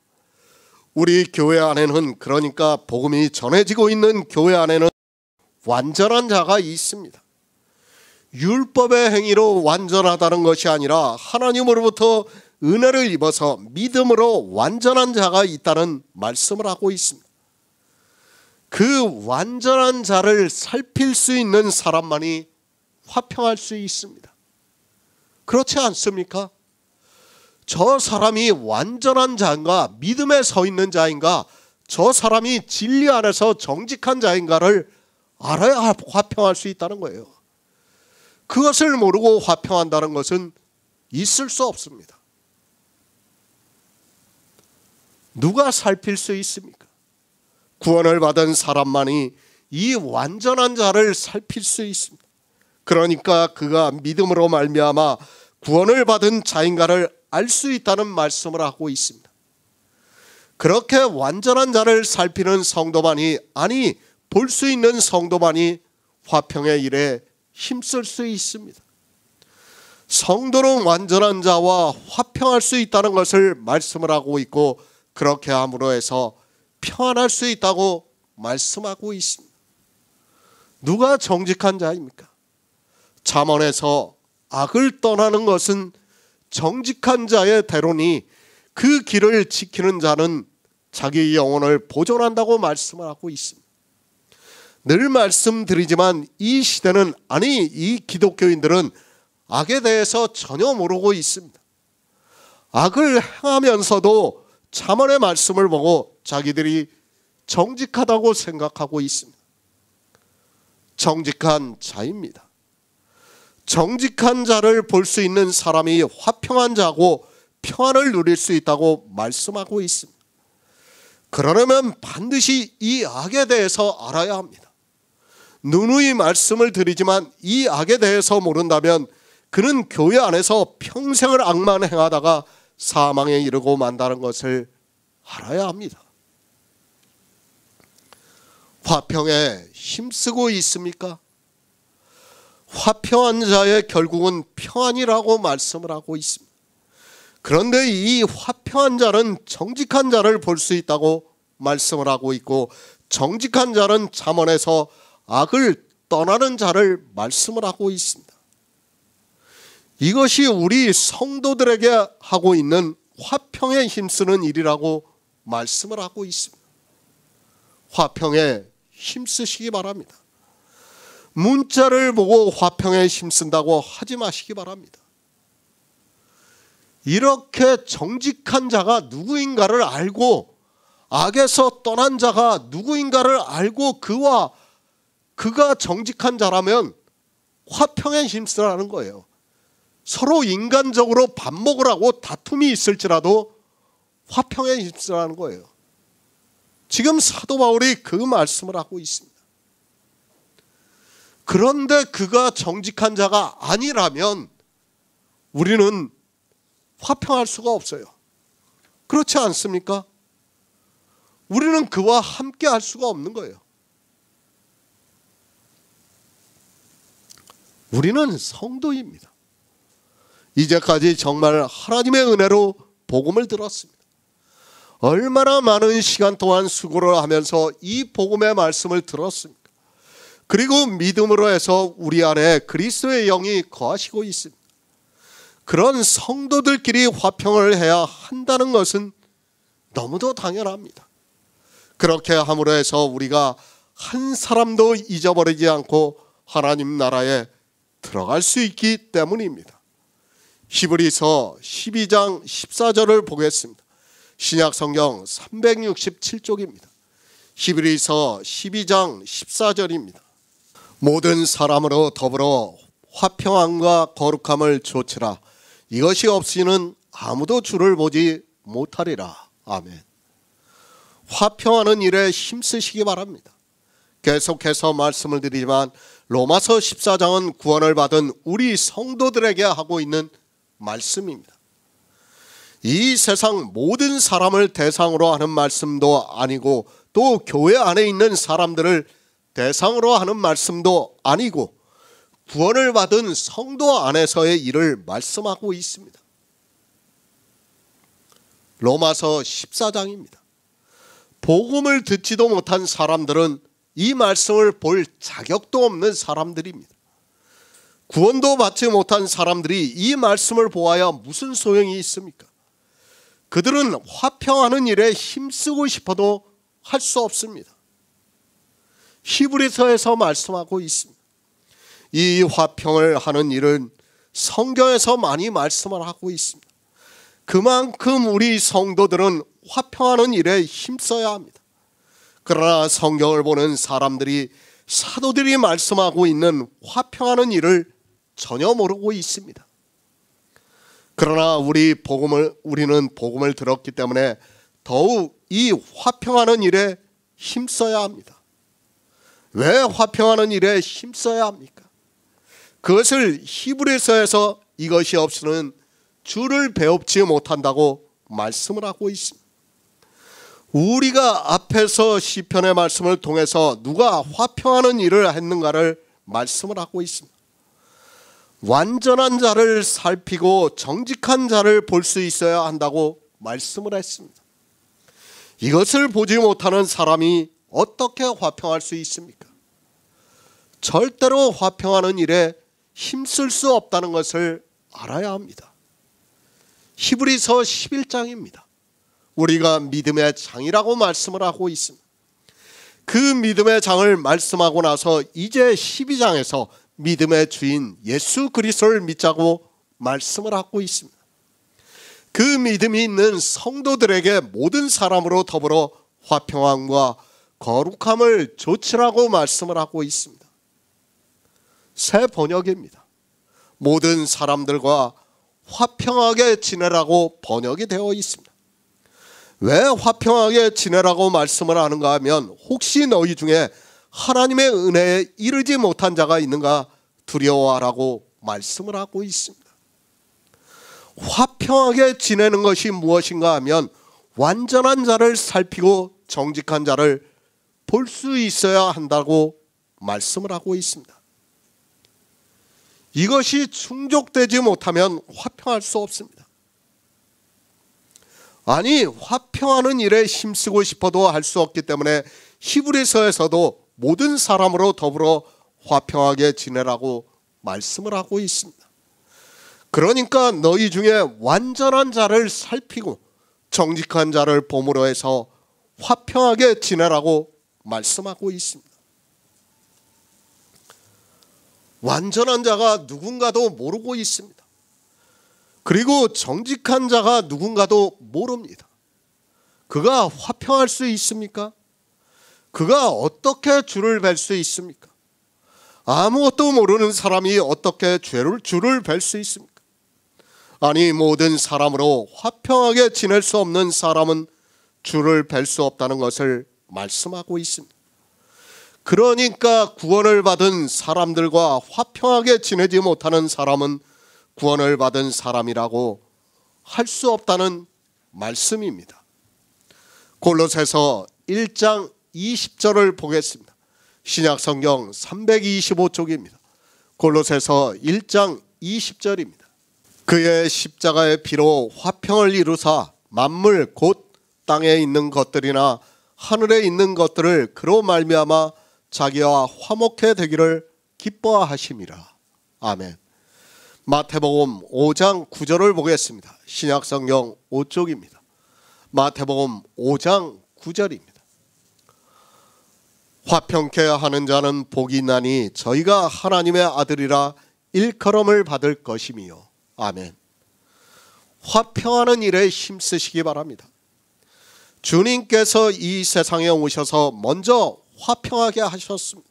우리 교회 안에는, 그러니까 복음이 전해지고 있는 교회 안에는 완전한 자가 있습니다. 율법의 행위로 완전하다는 것이 아니라 하나님으로부터 은혜를 입어서 믿음으로 완전한 자가 있다는 말씀을 하고 있습니다. 그 완전한 자를 살필 수 있는 사람만이 화평할 수 있습니다. 그렇지 않습니까? 저 사람이 완전한 자인가, 믿음에 서 있는 자인가, 저 사람이 진리 안에서 정직한 자인가를 알아야 화평할 수 있다는 거예요. 그것을 모르고 화평한다는 것은 있을 수 없습니다. 누가 살필 수 있습니까? 구원을 받은 사람만이 이 완전한 자를 살필 수 있습니다. 그러니까 그가 믿음으로 말미암아 구원을 받은 자인가를 알 수 있다는 말씀을 하고 있습니다. 그렇게 완전한 자를 살피는 성도만이, 아니 볼 수 있는 성도만이 화평의 일에 힘쓸 수 있습니다. 성도는 완전한 자와 화평할 수 있다는 것을 말씀을 하고 있고, 그렇게 함으로 해서 평안할 수 있다고 말씀하고 있습니다. 누가 정직한 자입니까? 잠언에서 악을 떠나는 것은 정직한 자의 대로니 그 길을 지키는 자는 자기 영혼을 보존한다고 말씀을 하고 있습니다. 늘 말씀드리지만 이 시대는, 아니 이 기독교인들은 악에 대해서 전혀 모르고 있습니다. 악을 행하면서도 잠언의 말씀을 보고 자기들이 정직하다고 생각하고 있습니다. 정직한 자입니다. 정직한 자를 볼 수 있는 사람이 화평한 자고 평안을 누릴 수 있다고 말씀하고 있습니다. 그러려면 반드시 이 악에 대해서 알아야 합니다. 누누이 말씀을 드리지만 이 악에 대해서 모른다면 그는 교회 안에서 평생을 악만 행하다가 사망에 이르고 만다는 것을 알아야 합니다. 화평에 힘쓰고 있습니까? 화평한 자의 결국은 평안이라고 말씀을 하고 있습니다. 그런데 이 화평한 자는 정직한 자를 볼 수 있다고 말씀을 하고 있고, 정직한 자는 잠언에서 악을 떠나는 자를 말씀을 하고 있습니다. 이것이 우리 성도들에게 하고 있는 화평에 힘쓰는 일이라고 말씀을 하고 있습니다. 화평에 힘쓰시기 바랍니다. 문자를 보고 화평에 힘쓴다고 하지 마시기 바랍니다. 이렇게 정직한 자가 누구인가를 알고, 악에서 떠난 자가 누구인가를 알고 그가 정직한 자라면 화평에 힘쓰라는 거예요. 서로 인간적으로 밥 먹으라고 다툼이 있을지라도 화평에 힘쓰라는 거예요. 지금 사도 바울이 그 말씀을 하고 있습니다. 그런데 그가 정직한 자가 아니라면 우리는 화평할 수가 없어요. 그렇지 않습니까? 우리는 그와 함께 할 수가 없는 거예요. 우리는 성도입니다. 이제까지 정말 하나님의 은혜로 복음을 들었습니다. 얼마나 많은 시간 동안 수고를 하면서 이 복음의 말씀을 들었습니까? 그리고 믿음으로 해서 우리 안에 그리스도의 영이 거하시고 있습니다. 그런 성도들끼리 화평을 해야 한다는 것은 너무도 당연합니다. 그렇게 함으로 해서 우리가 한 사람도 잊어버리지 않고 하나님 나라에 들어갈 수 있기 때문입니다. 히브리서 12장 14절을 보겠습니다. 신약성경 367쪽입니다. 히브리서 12장 14절입니다. 모든 사람으로 더불어 화평함과 거룩함을 좇으라. 이것이 없이는 아무도 주를 보지 못하리라. 아멘. 화평하는 일에 힘쓰시기 바랍니다. 계속해서 말씀을 드리지만 로마서 14장은 구원을 받은 우리 성도들에게 하고 있는 말씀입니다. 이 세상 모든 사람을 대상으로 하는 말씀도 아니고, 또 교회 안에 있는 사람들을 대상으로 하는 말씀도 아니고, 구원을 받은 성도 안에서의 일을 말씀하고 있습니다. 로마서 14장입니다. 복음을 듣지도 못한 사람들은 이 말씀을 볼 자격도 없는 사람들입니다. 구원도 받지 못한 사람들이 이 말씀을 보아야 무슨 소용이 있습니까? 그들은 화평하는 일에 힘쓰고 싶어도 할 수 없습니다. 히브리서에서 말씀하고 있습니다. 이 화평을 하는 일은 성경에서 많이 말씀을 하고 있습니다. 그만큼 우리 성도들은 화평하는 일에 힘써야 합니다. 그러나 성경을 보는 사람들이 사도들이 말씀하고 있는 화평하는 일을 전혀 모르고 있습니다. 그러나 우리는 복음을 들었기 때문에 더욱 이 화평하는 일에 힘써야 합니다. 왜 화평하는 일에 힘써야 합니까? 그것을 히브리서에서 이것이 없이는 주를 배웁지 못한다고 말씀을 하고 있습니다. 우리가 앞에서 시편의 말씀을 통해서 누가 화평하는 일을 했는가를 말씀을 하고 있습니다. 완전한 자를 살피고 정직한 자를 볼 수 있어야 한다고 말씀을 했습니다. 이것을 보지 못하는 사람이 어떻게 화평할 수 있습니까? 절대로 화평하는 일에 힘쓸 수 없다는 것을 알아야 합니다. 히브리서 11장입니다. 우리가 믿음의 장이라고 말씀을 하고 있습니다. 그 믿음의 장을 말씀하고 나서 이제 12장에서 믿음의 주인 예수 그리스도를 믿자고 말씀을 하고 있습니다. 그 믿음이 있는 성도들에게 모든 사람으로 더불어 화평함과 거룩함을 조치라고 말씀을 하고 있습니다. 새 번역입니다. 모든 사람들과 화평하게 지내라고 번역이 되어 있습니다. 왜 화평하게 지내라고 말씀을 하는가 하면 혹시 너희 중에 하나님의 은혜에 이르지 못한 자가 있는가 두려워하라고 말씀을 하고 있습니다. 화평하게 지내는 것이 무엇인가 하면 완전한 자를 살피고 정직한 자를 볼 수 있어야 한다고 말씀을 하고 있습니다. 이것이 충족되지 못하면 화평할 수 없습니다. 아니, 화평하는 일에 힘쓰고 싶어도 할 수 없기 때문에 히브리서에서도 모든 사람으로 더불어 화평하게 지내라고 말씀을 하고 있습니다. 그러니까 너희 중에 완전한 자를 살피고 정직한 자를 봄으로 해서 화평하게 지내라고 말씀하고 있습니다. 완전한 자가 누군가도 모르고 있습니다. 그리고 정직한 자가 누군가도 모릅니다. 그가 화평할 수 있습니까? 그가 어떻게 주를 뵐 수 있습니까? 아무것도 모르는 사람이 어떻게 주를 뵐 수 있습니까? 아니, 모든 사람으로 화평하게 지낼 수 없는 사람은 주를 뵐 수 없다는 것을 말씀하고 있습니다. 그러니까 구원을 받은 사람들과 화평하게 지내지 못하는 사람은 구원을 받은 사람이라고 할 수 없다는 말씀입니다. 골로새서 1장 20절을 보겠습니다. 신약성경 325쪽입니다. 골로새서 1장 20절입니다. 그의 십자가의 피로 화평을 이루사 만물 곧 땅에 있는 것들이나 하늘에 있는 것들을 그로 말미암아 자기와 화목해 되기를 기뻐하심이라. 아멘. 마태복음 5장 9절을 보겠습니다. 신약성경 5쪽입니다. 마태복음 5장 9절입니다. 화평케 하는 자는 복이 있나니 저희가 하나님의 아들이라 일컬음을 받을 것이미요. 아멘. 화평하는 일에 힘쓰시기 바랍니다. 주님께서 이 세상에 오셔서 먼저 화평하게 하셨습니다.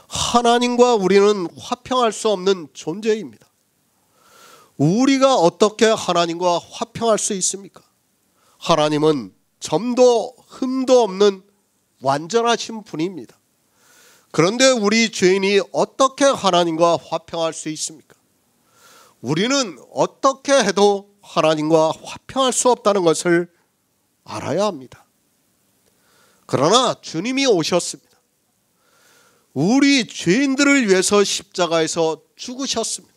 하나님과 우리는 화평할 수 없는 존재입니다. 우리가 어떻게 하나님과 화평할 수 있습니까? 하나님은 점도 흠도 없는 완전하신 분입니다. 그런데 우리 죄인이 어떻게 하나님과 화평할 수 있습니까? 우리는 어떻게 해도 하나님과 화평할 수 없다는 것을 알아야 합니다. 그러나 주님이 오셨습니다. 우리 죄인들을 위해서 십자가에서 죽으셨습니다.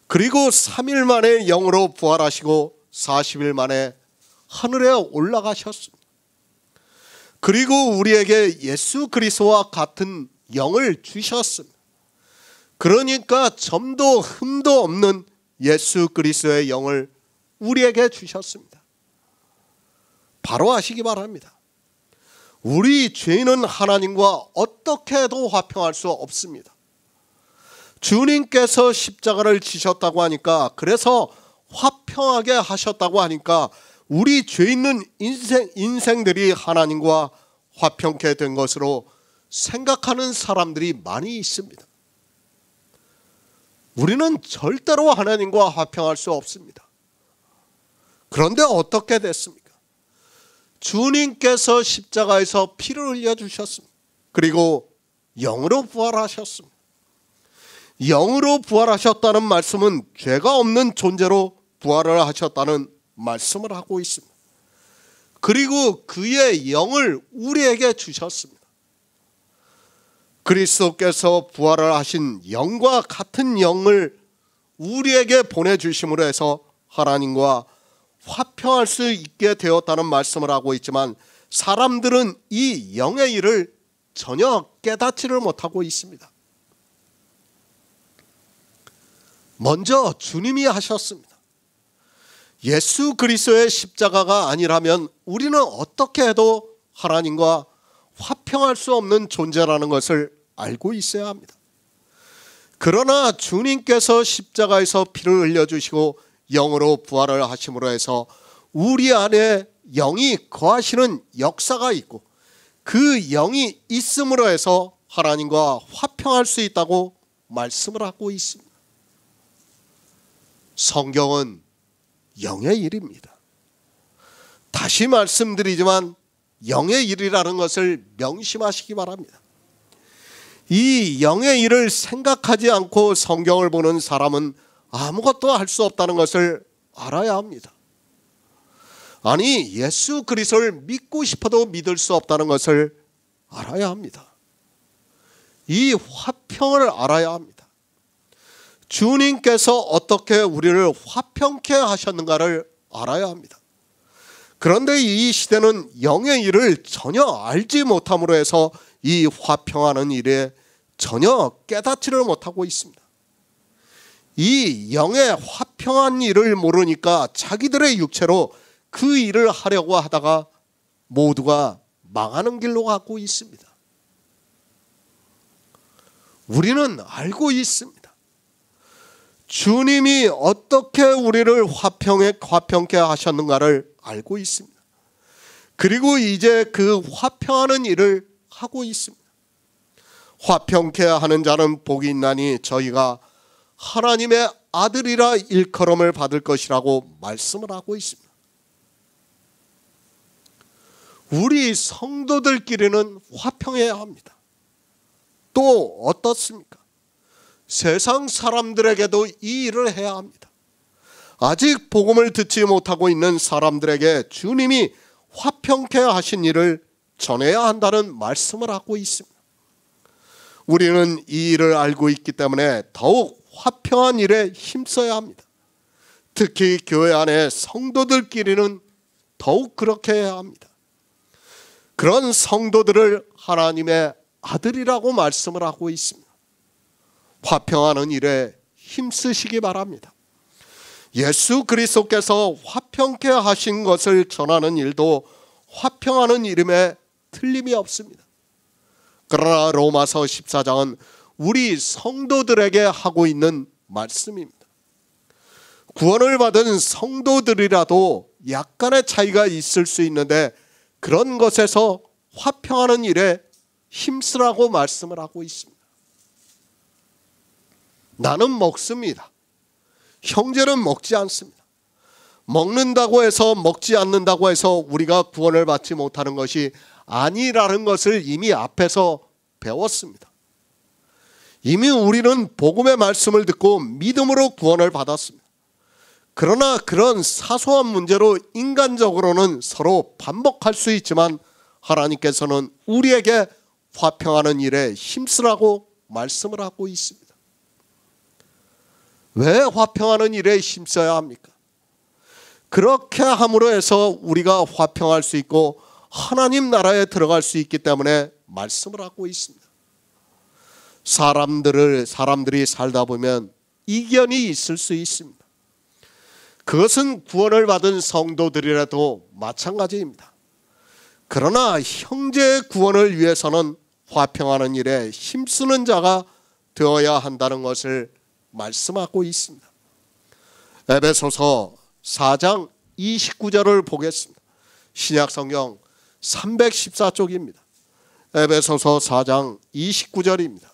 그리고 3일 만에 영으로 부활하시고 40일 만에 하늘에 올라가셨습니다. 그리고 우리에게 예수 그리스도와 같은 영을 주셨습니다. 그러니까 점도 흠도 없는 예수 그리스도의 영을 우리에게 주셨습니다. 바로 아시기 바랍니다. 우리 죄인은 하나님과 어떻게 해도 화평할 수 없습니다. 주님께서 십자가를 지셨다고 하니까, 그래서 화평하게 하셨다고 하니까 우리 죄 있는 인생들이 하나님과 화평케 된 것으로 생각하는 사람들이 많이 있습니다. 우리는 절대로 하나님과 화평할 수 없습니다. 그런데 어떻게 됐습니까? 주님께서 십자가에서 피를 흘려주셨습니다. 그리고 영으로 부활하셨습니다. 영으로 부활하셨다는 말씀은 죄가 없는 존재로 부활을 하셨다는 말씀을 하고 있습니다. 그리고 그의 영을 우리에게 주셨습니다. 그리스도께서 부활을 하신 영과 같은 영을 우리에게 보내주심으로 해서 하나님과 화평할 수 있게 되었다는 말씀을 하고 있지만, 사람들은 이 영의 일을 전혀 깨닫지를 못하고 있습니다. 먼저 주님이 하셨습니다. 예수 그리스도의 십자가가 아니라면 우리는 어떻게 해도 하나님과 화평할 수 없는 존재라는 것을 알고 있어야 합니다. 그러나 주님께서 십자가에서 피를 흘려주시고 영으로 부활을 하심으로 해서 우리 안에 영이 거하시는 역사가 있고, 그 영이 있음으로 해서 하나님과 화평할 수 있다고 말씀을 하고 있습니다. 성경은 영의 일입니다. 다시 말씀드리지만 영의 일이라는 것을 명심하시기 바랍니다. 이 영의 일을 생각하지 않고 성경을 보는 사람은 아무것도 할 수 없다는 것을 알아야 합니다. 아니, 예수 그리스도를 믿고 싶어도 믿을 수 없다는 것을 알아야 합니다. 이 화평을 알아야 합니다. 주님께서 어떻게 우리를 화평케 하셨는가를 알아야 합니다. 그런데 이 시대는 영의 일을 전혀 알지 못함으로 해서 이 화평하는 일에 전혀 깨닫지를 못하고 있습니다. 이 영의 화평한 일을 모르니까 자기들의 육체로 그 일을 하려고 하다가 모두가 망하는 길로 가고 있습니다. 우리는 알고 있습니다. 주님이 어떻게 우리를 화평케 하셨는가를 알고 있습니다. 그리고 이제 그 화평하는 일을 하고 있습니다. 화평케 하는 자는 복이 있나니 저희가 하나님의 아들이라 일컬음을 받을 것이라고 말씀을 하고 있습니다. 우리 성도들끼리는 화평해야 합니다. 또 어떻습니까? 세상 사람들에게도 이 일을 해야 합니다. 아직 복음을 듣지 못하고 있는 사람들에게 주님이 화평케 하신 일을 전해야 한다는 말씀을 하고 있습니다. 우리는 이 일을 알고 있기 때문에 더욱 화평한 일에 힘써야 합니다. 특히 교회 안에 성도들끼리는 더욱 그렇게 해야 합니다. 그런 성도들을 하나님의 아들이라고 말씀을 하고 있습니다. 화평하는 일에 힘쓰시기 바랍니다. 예수 그리스도께서 화평케 하신 것을 전하는 일도 화평하는 일임에 틀림이 없습니다. 그러나 로마서 14장은 우리 성도들에게 하고 있는 말씀입니다. 구원을 받은 성도들이라도 약간의 차이가 있을 수 있는데 그런 것에서 화평하는 일에 힘쓰라고 말씀을 하고 있습니다. 나는 먹습니다. 형제는 먹지 않습니다. 먹는다고 해서 먹지 않는다고 해서 우리가 구원을 받지 못하는 것이 아니라는 것을 이미 앞에서 배웠습니다. 이미 우리는 복음의 말씀을 듣고 믿음으로 구원을 받았습니다. 그러나 그런 사소한 문제로 인간적으로는 서로 반복할 수 있지만 하나님께서는 우리에게 화평하는 일에 힘쓰라고 말씀을 하고 있습니다. 왜 화평하는 일에 힘써야 합니까? 그렇게 함으로 해서 우리가 화평할 수 있고 하나님 나라에 들어갈 수 있기 때문에 말씀을 하고 있습니다. 사람들이 살다 보면 이견이 있을 수 있습니다. 그것은 구원을 받은 성도들이라도 마찬가지입니다. 그러나 형제의 구원을 위해서는 화평하는 일에 힘쓰는 자가 되어야 한다는 것을 말씀하고 있습니다. 에베소서 4장 29절을 보겠습니다. 신약성경 314쪽입니다. 에베소서 4장 29절입니다.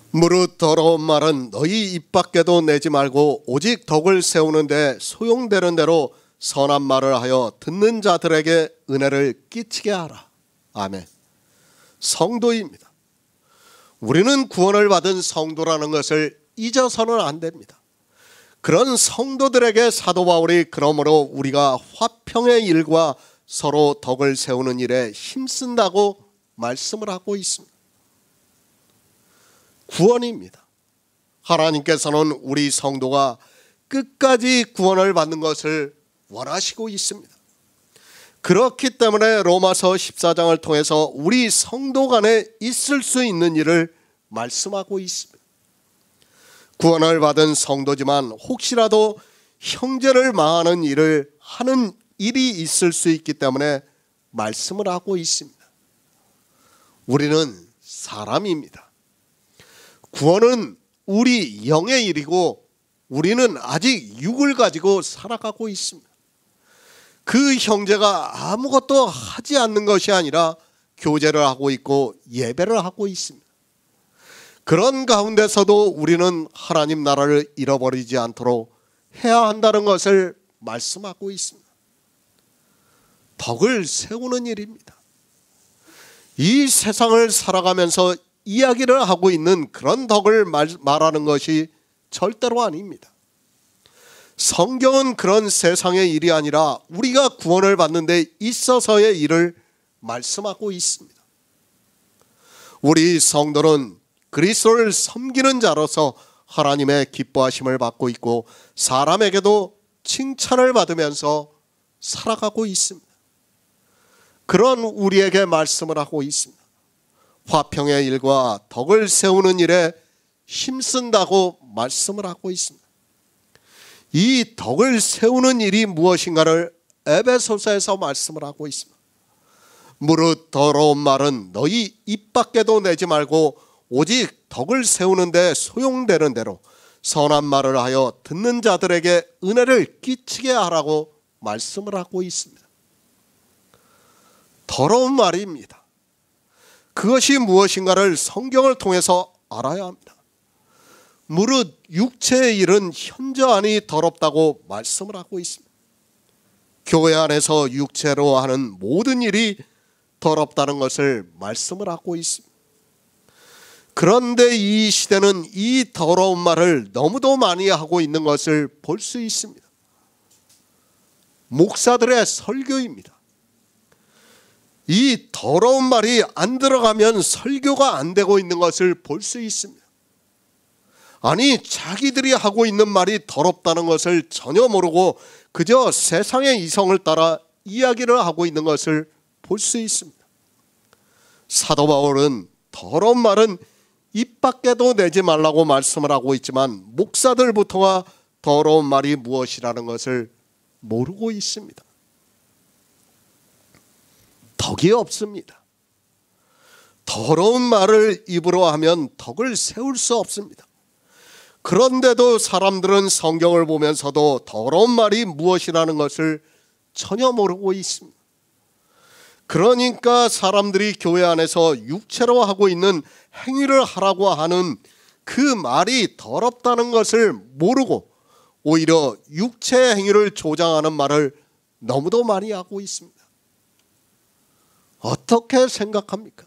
무릇 더러운 말은 너희 입 밖에도 내지 말고 오직 덕을 세우는 데 소용되는 대로 선한 말을 하여 듣는 자들에게 은혜를 끼치게 하라. 아멘. 성도입니다. 우리는 구원을 받은 성도라는 것을 잊어서는 안 됩니다. 그런 성도들에게 사도 바울이 그러므로 우리가 화평의 일과 서로 덕을 세우는 일에 힘쓴다고 말씀을 하고 있습니다. 구원입니다. 하나님께서는 우리 성도가 끝까지 구원을 받는 것을 원하시고 있습니다. 그렇기 때문에 로마서 14장을 통해서 우리 성도 간에 있을 수 있는 일을 말씀하고 있습니다. 구원을 받은 성도지만 혹시라도 형제를 망하는 일을 하는 일이 있을 수 있기 때문에 말씀을 하고 있습니다. 우리는 사람입니다. 구원은 우리 영의 일이고 우리는 아직 육을 가지고 살아가고 있습니다. 그 형제가 아무것도 하지 않는 것이 아니라 교제를 하고 있고 예배를 하고 있습니다. 그런 가운데서도 우리는 하나님 나라를 잃어버리지 않도록 해야 한다는 것을 말씀하고 있습니다. 덕을 세우는 일입니다. 이 세상을 살아가면서 이야기를 하고 있는 그런 덕을 말하는 것이 절대로 아닙니다. 성경은 그런 세상의 일이 아니라 우리가 구원을 받는 데 있어서의 일을 말씀하고 있습니다. 우리 성도는 그리스도를 섬기는 자로서 하나님의 기뻐하심을 받고 있고 사람에게도 칭찬을 받으면서 살아가고 있습니다. 그런 우리에게 말씀을 하고 있습니다. 화평의 일과 덕을 세우는 일에 힘쓴다고 말씀을 하고 있습니다. 이 덕을 세우는 일이 무엇인가를 에베소서에서 말씀을 하고 있습니다. 무릇 더러운 말은 너희 입 밖에도 내지 말고 오직 덕을 세우는 데 소용되는 대로 선한 말을 하여 듣는 자들에게 은혜를 끼치게 하라고 말씀을 하고 있습니다. 더러운 말입니다. 그것이 무엇인가를 성경을 통해서 알아야 합니다. 무릇 육체의 일은 현저하니 더럽다고 말씀을 하고 있습니다. 교회 안에서 육체로 하는 모든 일이 더럽다는 것을 말씀을 하고 있습니다. 그런데 이 시대는 이 더러운 말을 너무도 많이 하고 있는 것을 볼 수 있습니다. 목사들의 설교입니다. 이 더러운 말이 안 들어가면 설교가 안 되고 있는 것을 볼 수 있습니다. 아니, 자기들이 하고 있는 말이 더럽다는 것을 전혀 모르고 그저 세상의 이성을 따라 이야기를 하고 있는 것을 볼 수 있습니다. 사도 바울은 더러운 말은 입 밖에도 내지 말라고 말씀을 하고 있지만 목사들부터가 더러운 말이 무엇이라는 것을 모르고 있습니다. 덕이 없습니다. 더러운 말을 입으로 하면 덕을 세울 수 없습니다. 그런데도 사람들은 성경을 보면서도 더러운 말이 무엇이라는 것을 전혀 모르고 있습니다. 그러니까 사람들이 교회 안에서 육체로 하고 있는 행위를 하라고 하는 그 말이 더럽다는 것을 모르고 오히려 육체의 행위를 조장하는 말을 너무도 많이 하고 있습니다. 어떻게 생각합니까?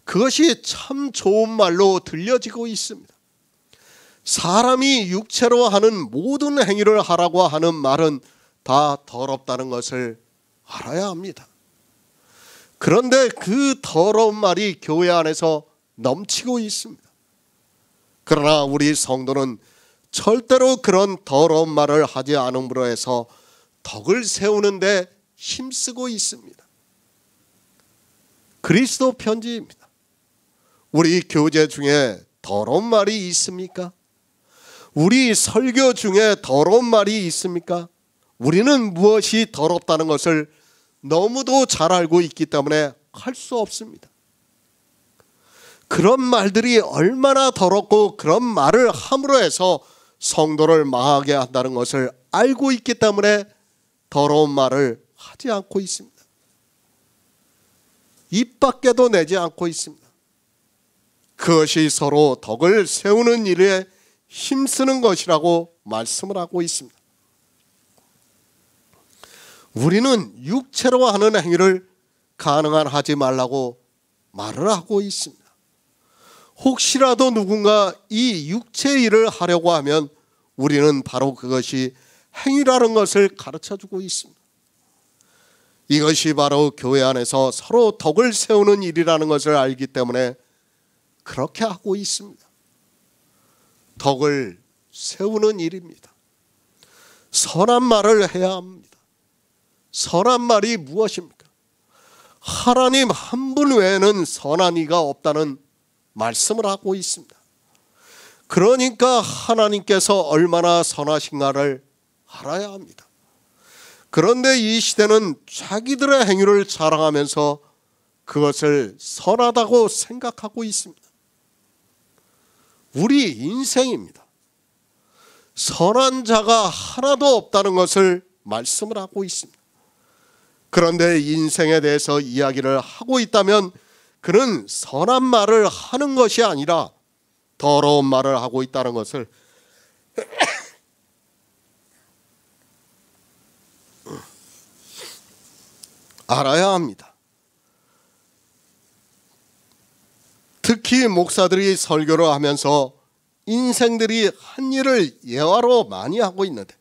그것이 참 좋은 말로 들려지고 있습니다. 사람이 육체로 하는 모든 행위를 하라고 하는 말은 다 더럽다는 것을 알아야 합니다. 그런데 그 더러운 말이 교회 안에서 넘치고 있습니다. 그러나 우리 성도는 절대로 그런 더러운 말을 하지 않음으로 해서 덕을 세우는 데 힘쓰고 있습니다. 그리스도 편지입니다. 우리 교제 중에 더러운 말이 있습니까? 우리 설교 중에 더러운 말이 있습니까? 우리는 무엇이 더럽다는 것을 너무도 잘 알고 있기 때문에 할 수 없습니다. 그런 말들이 얼마나 더럽고 그런 말을 함으로 해서 성도를 망하게 한다는 것을 알고 있기 때문에 더러운 말을 하지 않고 있습니다. 입 밖에도 내지 않고 있습니다. 그것이 서로 덕을 세우는 일에 힘쓰는 것이라고 말씀을 하고 있습니다. 우리는 육체로 하는 행위를 가능한 하지 말라고 말을 하고 있습니다. 혹시라도 누군가 이 육체의 일을 하려고 하면 우리는 바로 그것이 행위라는 것을 가르쳐주고 있습니다. 이것이 바로 교회 안에서 서로 덕을 세우는 일이라는 것을 알기 때문에 그렇게 하고 있습니다. 덕을 세우는 일입니다. 선한 말을 해야 합니다. 선한 말이 무엇입니까? 하나님 한 분 외에는 선한 이가 없다는 말씀을 하고 있습니다. 그러니까 하나님께서 얼마나 선하신가를 알아야 합니다. 그런데 이 시대는 자기들의 행위를 자랑하면서 그것을 선하다고 생각하고 있습니다. 우리 인생입니다. 선한 자가 하나도 없다는 것을 말씀을 하고 있습니다. 그런데 인생에 대해서 이야기를 하고 있다면 그는 선한 말을 하는 것이 아니라 더러운 말을 하고 있다는 것을 알아야 합니다. 특히 목사들이 설교를 하면서 인생들이 한 일을 예화로 많이 하고 있는데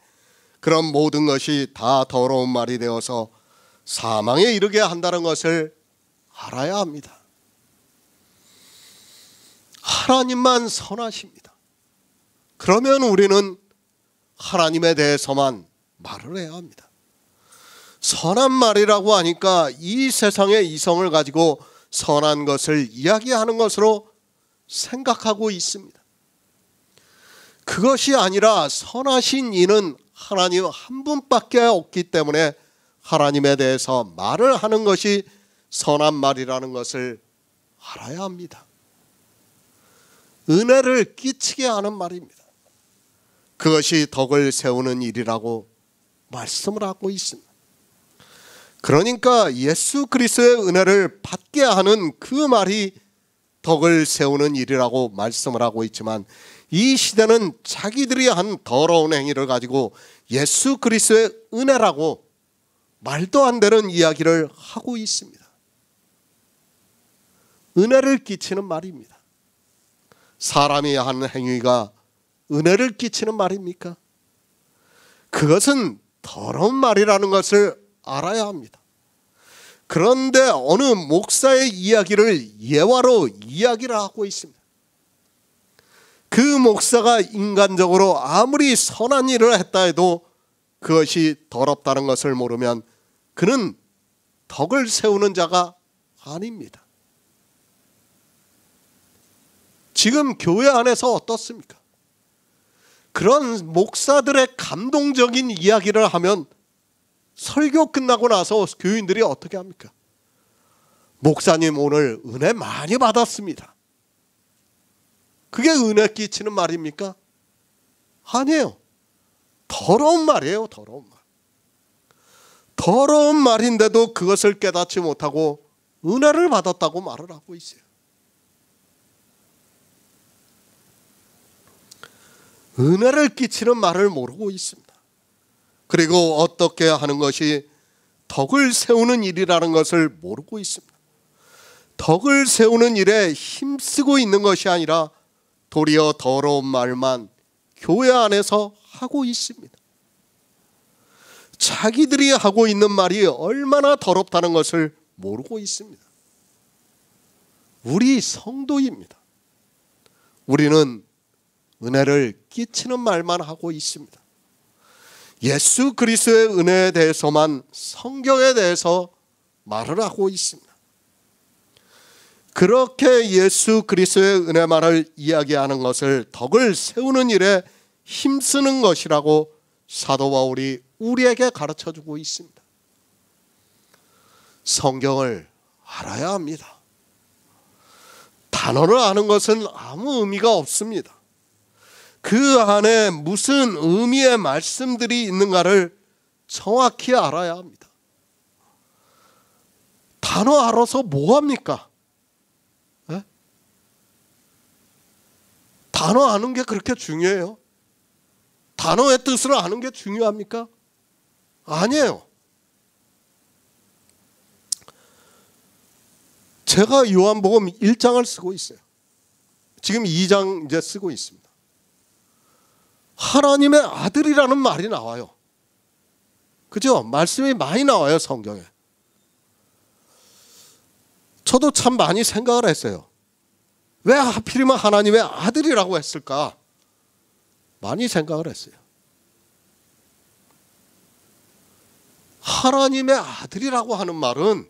그런 모든 것이 다 더러운 말이 되어서 사망에 이르게 한다는 것을 알아야 합니다. 하나님만 선하십니다. 그러면 우리는 하나님에 대해서만 말을 해야 합니다. 선한 말이라고 하니까 이 세상의 이성을 가지고 선한 것을 이야기하는 것으로 생각하고 있습니다. 그것이 아니라 선하신 이는 하나님 한 분밖에 없기 때문에 하나님에 대해서 말을 하는 것이 선한 말이라는 것을 알아야 합니다. 은혜를 끼치게 하는 말입니다. 그것이 덕을 세우는 일이라고 말씀을 하고 있습니다. 그러니까 예수 그리스도의 은혜를 받게 하는 그 말이 덕을 세우는 일이라고 말씀을 하고 있지만 이 시대는 자기들이 한 더러운 행위를 가지고 예수 그리스도의 은혜라고 말도 안 되는 이야기를 하고 있습니다. 은혜를 끼치는 말입니다. 사람이 하는 행위가 은혜를 끼치는 말입니까? 그것은 더러운 말이라는 것을 알아야 합니다. 그런데 어느 목사의 이야기를 예화로 이야기를 하고 있습니다. 그 목사가 인간적으로 아무리 선한 일을 했다 해도 그것이 더럽다는 것을 모르면 그는 덕을 세우는 자가 아닙니다. 지금 교회 안에서 어떻습니까? 그런 목사들의 감동적인 이야기를 하면 설교 끝나고 나서 교인들이 어떻게 합니까? 목사님 오늘 은혜 많이 받았습니다. 그게 은혜 끼치는 말입니까? 아니에요. 더러운 말이에요. 더러운 말. 더러운 말인데도 그것을 깨닫지 못하고 은혜를 받았다고 말을 하고 있어요. 은혜를 끼치는 말을 모르고 있습니다. 그리고 어떻게 하는 것이 덕을 세우는 일이라는 것을 모르고 있습니다. 덕을 세우는 일에 힘쓰고 있는 것이 아니라 도리어 더러운 말만 교회 안에서 하고 있습니다. 자기들이 하고 있는 말이 얼마나 더럽다는 것을 모르고 있습니다. 우리 성도입니다. 우리는 은혜를 끼치는 말만 하고 있습니다. 예수 그리스도의 은혜에 대해서만 성경에 대해서 말을 하고 있습니다. 그렇게 예수 그리스도의 은혜만을 이야기하는 것을 덕을 세우는 일에 힘쓰는 것이라고 사도 바울이 우리에게 가르쳐주고 있습니다. 성경을 알아야 합니다. 단어를 아는 것은 아무 의미가 없습니다. 그 안에 무슨 의미의 말씀들이 있는가를 정확히 알아야 합니다. 단어 알아서 뭐합니까? 네? 단어 아는 게 그렇게 중요해요? 단어의 뜻을 아는 게 중요합니까? 아니에요. 제가 요한복음 1장을 쓰고 있어요. 지금 2장 이제 쓰고 있습니다. 하나님의 아들이라는 말이 나와요. 그죠? 말씀이 많이 나와요, 성경에. 저도 참 많이 생각을 했어요. 왜 하필이면 하나님의 아들이라고 했을까? 많이 생각을 했어요. 하나님의 아들이라고 하는 말은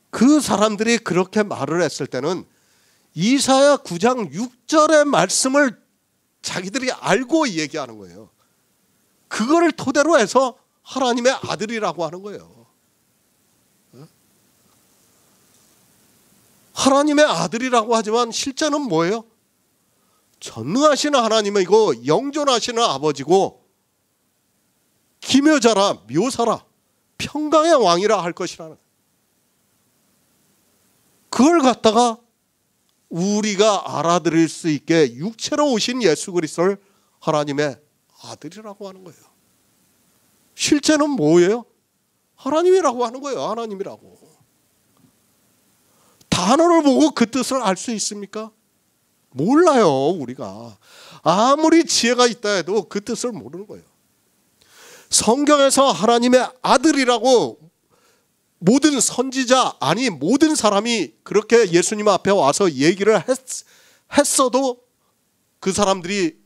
그 사람들이 그렇게 말을 했을 때는 이사야 9장 6절의 말씀을 자기들이 알고 얘기하는 거예요. 그거를 토대로 해서 하나님의 아들이라고 하는 거예요. 하나님의 아들이라고 하지만 실제는 뭐예요? 전능하시는 하나님이고 영존하시는 아버지고 기묘자라 묘사라 평강의 왕이라 할 것이라는, 그걸 갖다가 우리가 알아들을 수 있게 육체로 오신 예수 그리스도를 하나님의 아들이라고 하는 거예요. 실제는 뭐예요? 하나님이라고 하는 거예요. 하나님이라고. 단어를 보고 그 뜻을 알 수 있습니까? 몰라요. 우리가 아무리 지혜가 있다 해도 그 뜻을 모르는 거예요. 성경에서 하나님의 아들이라고 모든 선지자, 아니 모든 사람이 그렇게 예수님 앞에 와서 얘기를 했어도 그 사람들이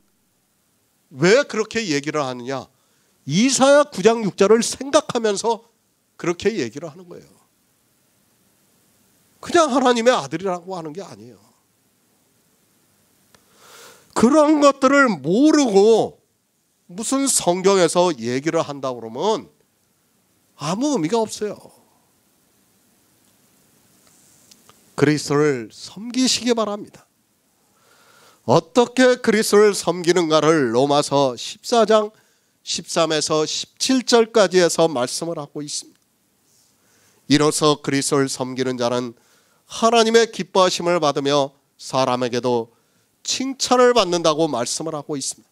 왜 그렇게 얘기를 하느냐? 이사야 9장 6절을 생각하면서 그렇게 얘기를 하는 거예요. 그냥 하나님의 아들이라고 하는 게 아니에요. 그런 것들을 모르고 무슨 성경에서 얘기를 한다고 그러면 아무 의미가 없어요. 그리스도를 섬기시기 바랍니다. 어떻게 그리스도를 섬기는가를 로마서 14장 13에서 17절까지 해서 말씀을 하고 있습니다. 이로써 그리스도를 섬기는 자는 하나님의 기뻐하심을 받으며 사람에게도 칭찬을 받는다고 말씀을 하고 있습니다.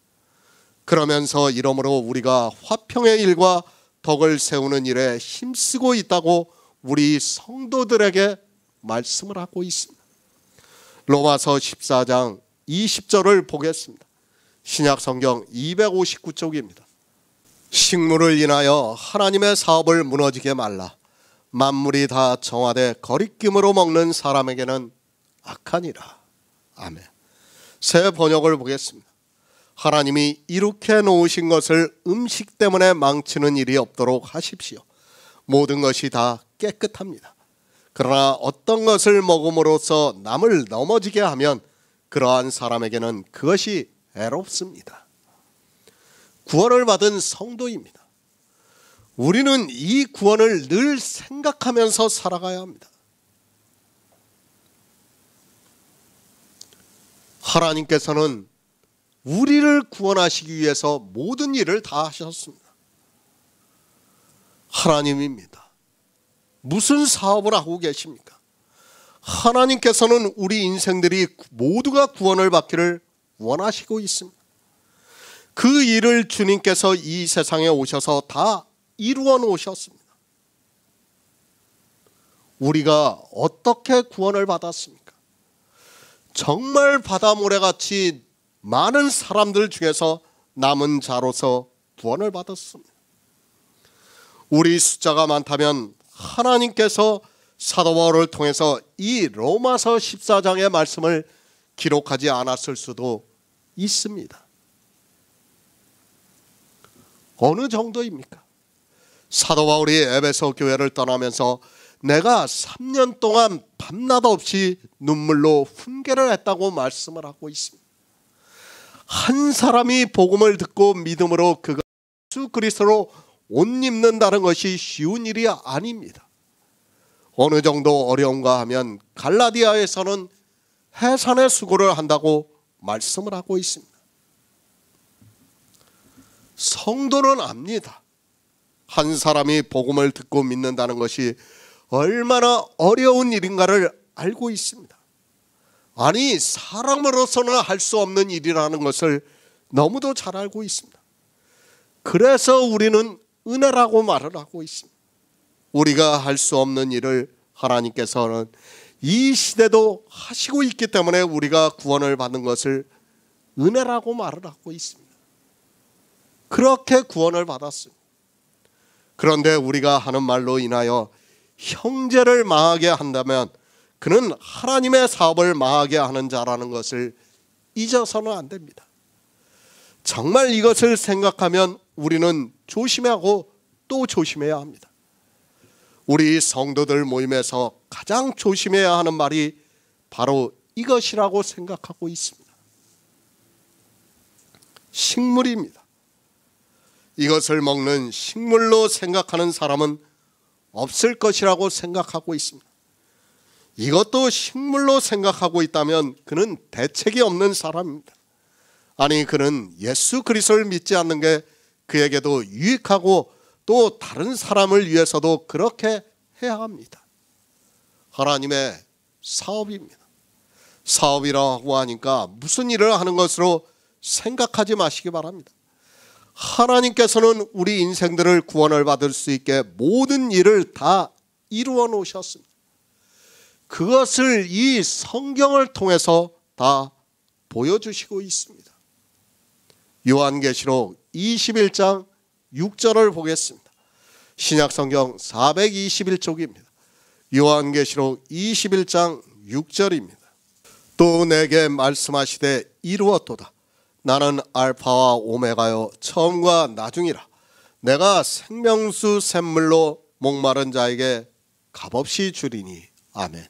그러면서 이러므로 우리가 화평의 일과 덕을 세우는 일에 힘쓰고 있다고 우리 성도들에게 말씀을 하고 있습니다. 로마서 14장 20절을 보겠습니다. 신약성경 259쪽입니다. 식물을 인하여 하나님의 사업을 무너지게 말라. 만물이 다 정하되 거리낌으로 먹는 사람에게는 악하니라. 아멘. 새 번역을 보겠습니다. 하나님이 이룩해 놓으신 것을 음식 때문에 망치는 일이 없도록 하십시오. 모든 것이 다 깨끗합니다. 그러나 어떤 것을 먹음으로써 남을 넘어지게 하면 그러한 사람에게는 그것이 해롭습니다. 구원을 받은 성도입니다. 우리는 이 구원을 늘 생각하면서 살아가야 합니다. 하나님께서는 우리를 구원하시기 위해서 모든 일을 다 하셨습니다. 하나님입니다. 무슨 사업을 하고 계십니까? 하나님께서는 우리 인생들이 모두가 구원을 받기를 원하시고 있습니다. 그 일을 주님께서 이 세상에 오셔서 다 이루어 놓으셨습니다. 우리가 어떻게 구원을 받았습니까? 정말 바다모래같이 많은 사람들 중에서 남은 자로서 구원을 받았습니다. 우리 숫자가 많다면 하나님께서 사도 바울을 통해서 이 로마서 14장의 말씀을 기록하지 않았을 수도 있습니다. 어느 정도입니까? 사도 바울이 에베소 교회를 떠나면서 내가 3년 동안 밤낮 없이 눈물로 훈계를 했다고 말씀을 하고 있습니다. 한 사람이 복음을 듣고 믿음으로 그가 예수 그리스도로 옷 입는다는 것이 쉬운 일이 아닙니다. 어느 정도 어려운가 하면 갈라디아에서는 해산의 수고를 한다고 말씀을 하고 있습니다. 성도는 압니다. 한 사람이 복음을 듣고 믿는다는 것이 얼마나 어려운 일인가를 알고 있습니다. 아니, 사람으로서는 할 수 없는 일이라는 것을 너무도 잘 알고 있습니다. 그래서 우리는 은혜라고 말을 하고 있습니다. 우리가 할 수 없는 일을 하나님께서는 이 시대도 하시고 있기 때문에 우리가 구원을 받는 것을 은혜라고 말을 하고 있습니다. 그렇게 구원을 받았습니다. 그런데 우리가 하는 말로 인하여 형제를 망하게 한다면 그는 하나님의 사업을 망하게 하는 자라는 것을 잊어서는 안 됩니다. 정말 이것을 생각하면 우리는 조심하고 또 조심해야 합니다. 우리 성도들 모임에서 가장 조심해야 하는 말이 바로 이것이라고 생각하고 있습니다. 식물입니다. 이것을 먹는 식물로 생각하는 사람은 없을 것이라고 생각하고 있습니다. 이것도 식물로 생각하고 있다면 그는 대책이 없는 사람입니다. 아니, 그는 예수 그리스도를 믿지 않는 게 그에게도 유익하고 또 다른 사람을 위해서도 그렇게 해야 합니다. 하나님의 사업입니다. 사업이라고 하니까 무슨 일을 하는 것으로 생각하지 마시기 바랍니다. 하나님께서는 우리 인생들을 구원을 받을 수 있게 모든 일을 다 이루어 놓으셨습니다. 그것을 이 성경을 통해서 다 보여주시고 있습니다. 요한계시록 21장 6절을 보겠습니다. 신약성경 421쪽입니다. 요한계시록 21장 6절입니다. 또 내게 말씀하시되 이루었도다. 나는 알파와 오메가요 처음과 나중이라. 내가 생명수 샘물로 목마른 자에게 값없이 주리니. 아멘.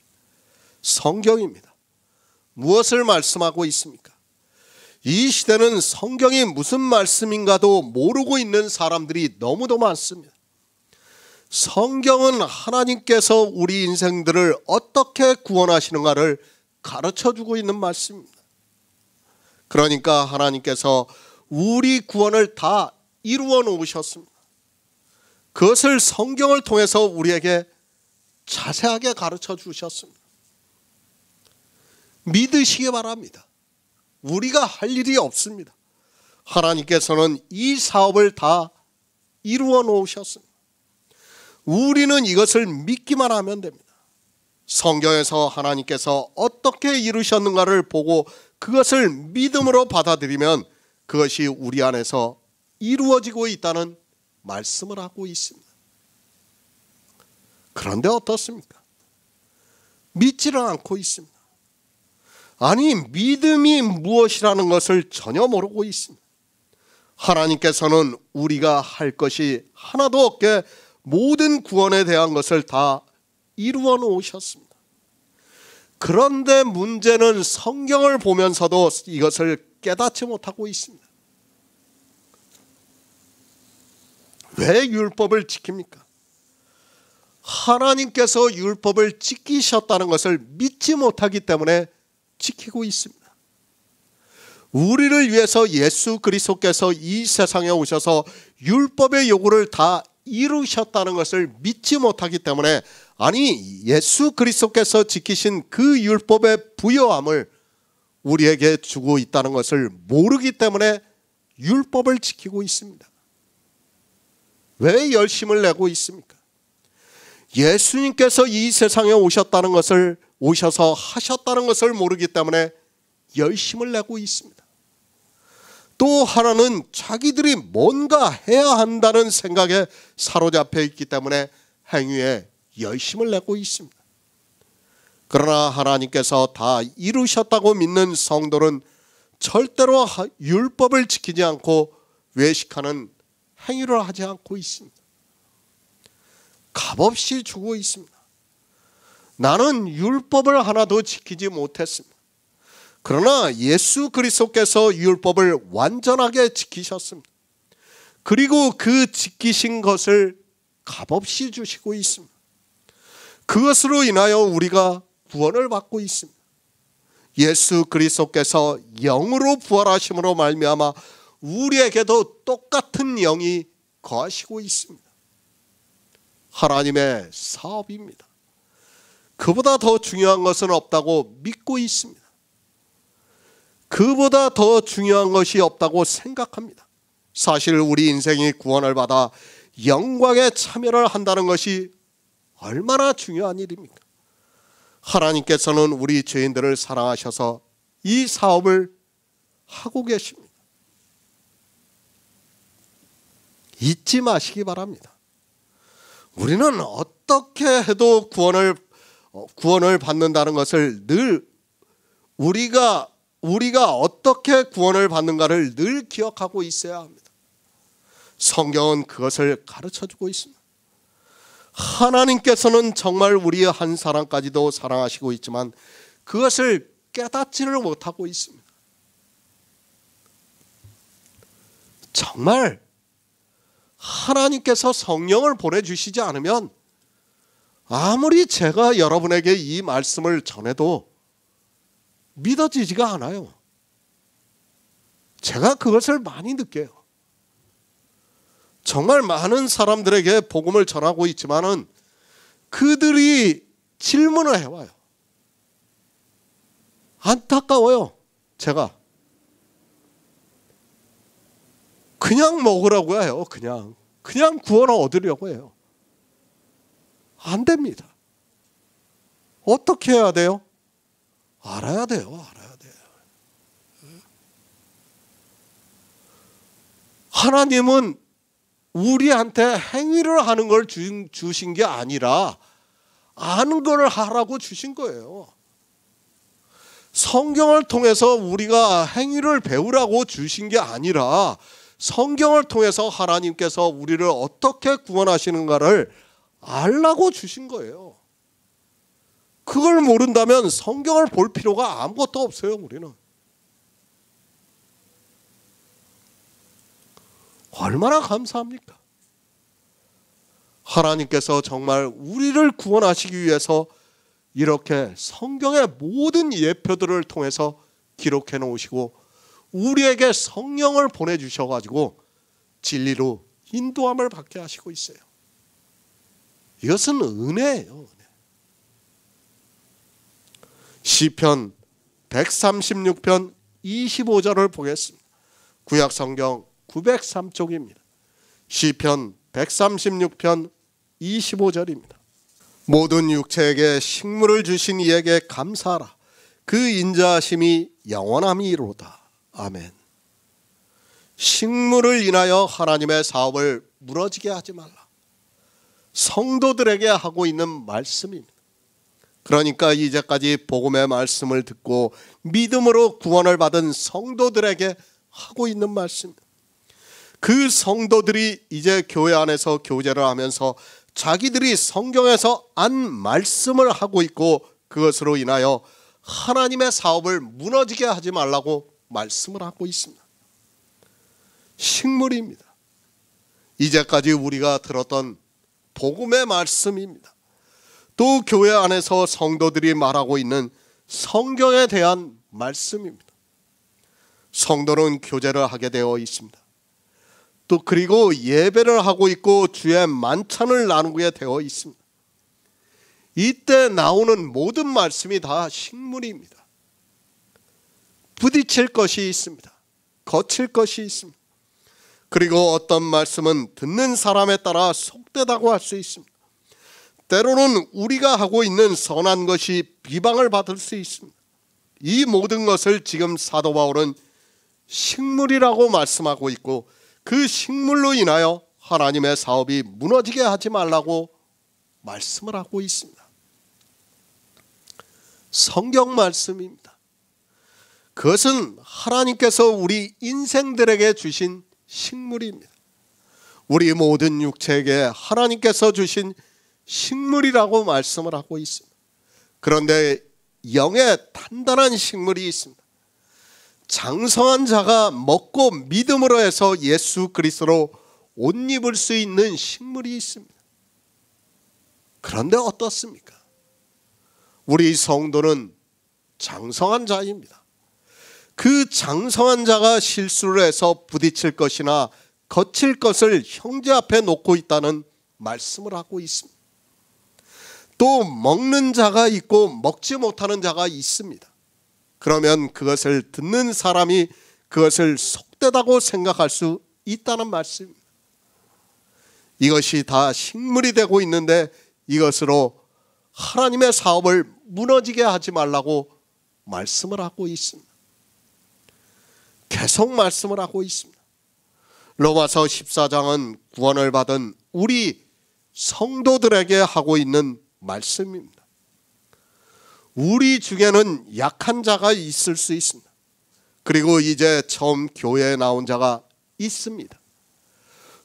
성경입니다. 무엇을 말씀하고 있습니까? 이 시대는 성경이 무슨 말씀인가도 모르고 있는 사람들이 너무도 많습니다. 성경은 하나님께서 우리 인생들을 어떻게 구원하시는가를 가르쳐주고 있는 말씀입니다. 그러니까 하나님께서 우리 구원을 다 이루어 놓으셨습니다. 그것을 성경을 통해서 우리에게 자세하게 가르쳐 주셨습니다. 믿으시기 바랍니다. 우리가 할 일이 없습니다. 하나님께서는 이 사업을 다 이루어 놓으셨습니다. 우리는 이것을 믿기만 하면 됩니다. 성경에서 하나님께서 어떻게 이루셨는가를 보고 그것을 믿음으로 받아들이면 그것이 우리 안에서 이루어지고 있다는 말씀을 하고 있습니다. 그런데 어떻습니까? 믿지를 않고 있습니다. 아니, 믿음이 무엇이라는 것을 전혀 모르고 있습니다. 하나님께서는 우리가 할 것이 하나도 없게 모든 구원에 대한 것을 다 이루어 놓으셨습니다. 그런데 문제는 성경을 보면서도 이것을 깨닫지 못하고 있습니다. 왜 율법을 지킵니까? 하나님께서 율법을 지키셨다는 것을 믿지 못하기 때문에 지키고 있습니다. 우리를 위해서 예수 그리스도께서 이 세상에 오셔서 율법의 요구를 다 이루셨다는 것을 믿지 못하기 때문에, 아니, 예수 그리스도께서 지키신 그 율법의 부요함을 우리에게 주고 있다는 것을 모르기 때문에 율법을 지키고 있습니다. 왜 열심을 내고 있습니까? 예수님께서 이 세상에 오셨다는 것을, 오셔서 하셨다는 것을 모르기 때문에 열심을 내고 있습니다. 또 하나는 자기들이 뭔가 해야 한다는 생각에 사로잡혀 있기 때문에 행위에 열심을 내고 있습니다. 그러나 하나님께서 다 이루셨다고 믿는 성도는 절대로 율법을 지키지 않고 외식하는 행위를 하지 않고 있습니다. 값없이 주고 있습니다. 나는 율법을 하나도 지키지 못했습니다. 그러나 예수 그리스도께서 율법을 완전하게 지키셨습니다. 그리고 그 지키신 것을 값없이 주시고 있습니다. 그것으로 인하여 우리가 구원을 받고 있습니다. 예수 그리스도께서 영으로 부활하심으로 말미암아 우리에게도 똑같은 영이 거하시고 있습니다. 하나님의 사업입니다. 그보다 더 중요한 것은 없다고 믿고 있습니다. 그보다 더 중요한 것이 없다고 생각합니다. 사실 우리 인생이 구원을 받아 영광에 참여를 한다는 것이 얼마나 중요한 일입니까? 하나님께서는 우리 죄인들을 사랑하셔서 이 사업을 하고 계십니다. 잊지 마시기 바랍니다. 우리는 어떻게 해도 구원을 받는다는 것을 늘 우리가 어떻게 구원을 받는가를 늘 기억하고 있어야 합니다. 성경은 그것을 가르쳐주고 있습니다. 하나님께서는 정말 우리의 한 사람까지도 사랑하시고 있지만 그것을 깨닫지를 못하고 있습니다. 정말 하나님께서 성령을 보내주시지 않으면 아무리 제가 여러분에게 이 말씀을 전해도 믿어지지가 않아요. 제가 그것을 많이 느껴요. 정말 많은 사람들에게 복음을 전하고 있지만은 그들이 질문을 해와요. 안타까워요. 제가 그냥 먹으라고 해요. 그냥 구원을 얻으려고 해요. 안 됩니다. 어떻게 해야 돼요? 알아야 돼요. 하나님은 우리한테 행위를 하는 걸 주신 게 아니라 아는 걸 하라고 주신 거예요. 성경을 통해서 우리가 행위를 배우라고 주신 게 아니라 성경을 통해서 하나님께서 우리를 어떻게 구원하시는가를 알라고 주신 거예요. 그걸 모른다면 성경을 볼 필요가 아무것도 없어요. 우리는 얼마나 감사합니까? 하나님께서 정말 우리를 구원하시기 위해서 이렇게 성경의 모든 예표들을 통해서 기록해 놓으시고 우리에게 성령을 보내주셔가지고 진리로 인도함을 받게 하시고 있어요. 이것은 은혜예요. 은혜. 시편 136편 25절을 보겠습니다. 구약성경 903쪽입니다. 시편 136편 25절입니다. 모든 육체에게 식물을 주신 이에게 감사하라. 그 인자하심이 영원함이로다. 아멘. 식물을 인하여 하나님의 사업을 무너지게 하지 말라. 성도들에게 하고 있는 말씀입니다. 그러니까 이제까지 복음의 말씀을 듣고 믿음으로 구원을 받은 성도들에게 하고 있는 말씀입니다. 그 성도들이 이제 교회 안에서 교제를 하면서 자기들이 성경에서 안 말씀을 하고 있고 그것으로 인하여 하나님의 사업을 무너지게 하지 말라고 말씀을 하고 있습니다. 식물입니다. 이제까지 우리가 들었던 복음의 말씀입니다. 또 교회 안에서 성도들이 말하고 있는 성경에 대한 말씀입니다. 성도는 교제를 하게 되어 있습니다. 또 그리고 예배를 하고 있고 주의 만찬을 나누게 되어 있습니다. 이때 나오는 모든 말씀이 다 식물입니다. 부딪힐 것이 있습니다. 거칠 것이 있습니다. 그리고 어떤 말씀은 듣는 사람에 따라 속되다고 할 수 있습니다. 때로는 우리가 하고 있는 선한 것이 비방을 받을 수 있습니다. 이 모든 것을 지금 사도 바울은 식물이라고 말씀하고 있고 그 식물로 인하여 하나님의 사업이 무너지게 하지 말라고 말씀을 하고 있습니다. 성경 말씀입니다. 그것은 하나님께서 우리 인생들에게 주신 식물입니다. 우리 모든 육체에게 하나님께서 주신 식물이라고 말씀을 하고 있습니다. 그런데 영의 단단한 식물이 있습니다. 장성한 자가 먹고 믿음으로 해서 예수 그리스도로 옷 입을 수 있는 식물이 있습니다. 그런데 어떻습니까? 우리 성도는 장성한 자입니다. 그 장성한 자가 실수를 해서 부딪힐 것이나 거칠 것을 형제 앞에 놓고 있다는 말씀을 하고 있습니다. 또 먹는 자가 있고 먹지 못하는 자가 있습니다. 그러면 그것을 듣는 사람이 그것을 속되다고 생각할 수 있다는 말씀입니다. 이것이 다 식물이 되고 있는데 이것으로 하나님의 사업을 무너지게 하지 말라고 말씀을 하고 있습니다. 계속 말씀을 하고 있습니다. 로마서 14장은 구원을 받은 우리 성도들에게 하고 있는 말씀입니다. 우리 중에는 약한 자가 있을 수 있습니다. 그리고 이제 처음 교회에 나온 자가 있습니다.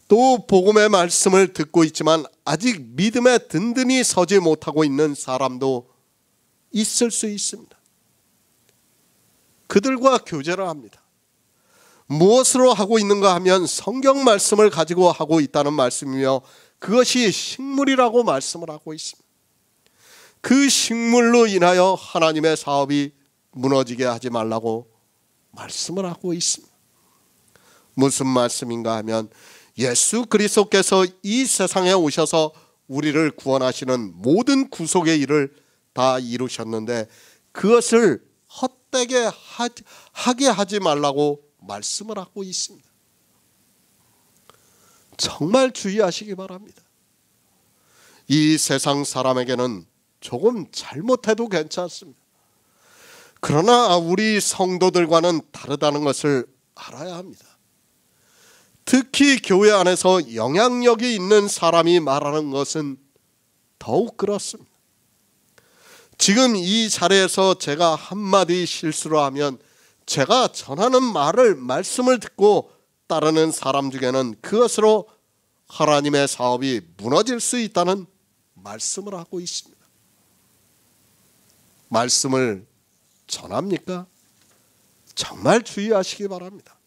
또 복음의 말씀을 듣고 있지만 아직 믿음에 든든히 서지 못하고 있는 사람도 있을 수 있습니다. 그들과 교제를 합니다. 무엇으로 하고 있는가 하면 성경 말씀을 가지고 하고 있다는 말씀이며 그것이 식물이라고 말씀을 하고 있습니다. 그 식물로 인하여 하나님의 사업이 무너지게 하지 말라고 말씀을 하고 있습니다. 무슨 말씀인가 하면 예수 그리스도께서 이 세상에 오셔서 우리를 구원하시는 모든 구속의 일을 다 이루셨는데 그것을 헛되게 하게 하지 말라고 말씀을 하고 있습니다. 정말 주의하시기 바랍니다. 이 세상 사람에게는 조금 잘못해도 괜찮습니다. 그러나 우리 성도들과는 다르다는 것을 알아야 합니다. 특히 교회 안에서 영향력이 있는 사람이 말하는 것은 더욱 그렇습니다. 지금 이 자리에서 제가 한마디 실수를 하면 제가 전하는 말씀을 듣고 따르는 사람 중에는 그것으로 하나님의 사업이 무너질 수 있다는 말씀을 하고 있습니다. 말씀을 전합니까? 정말 주의하시기 바랍니다.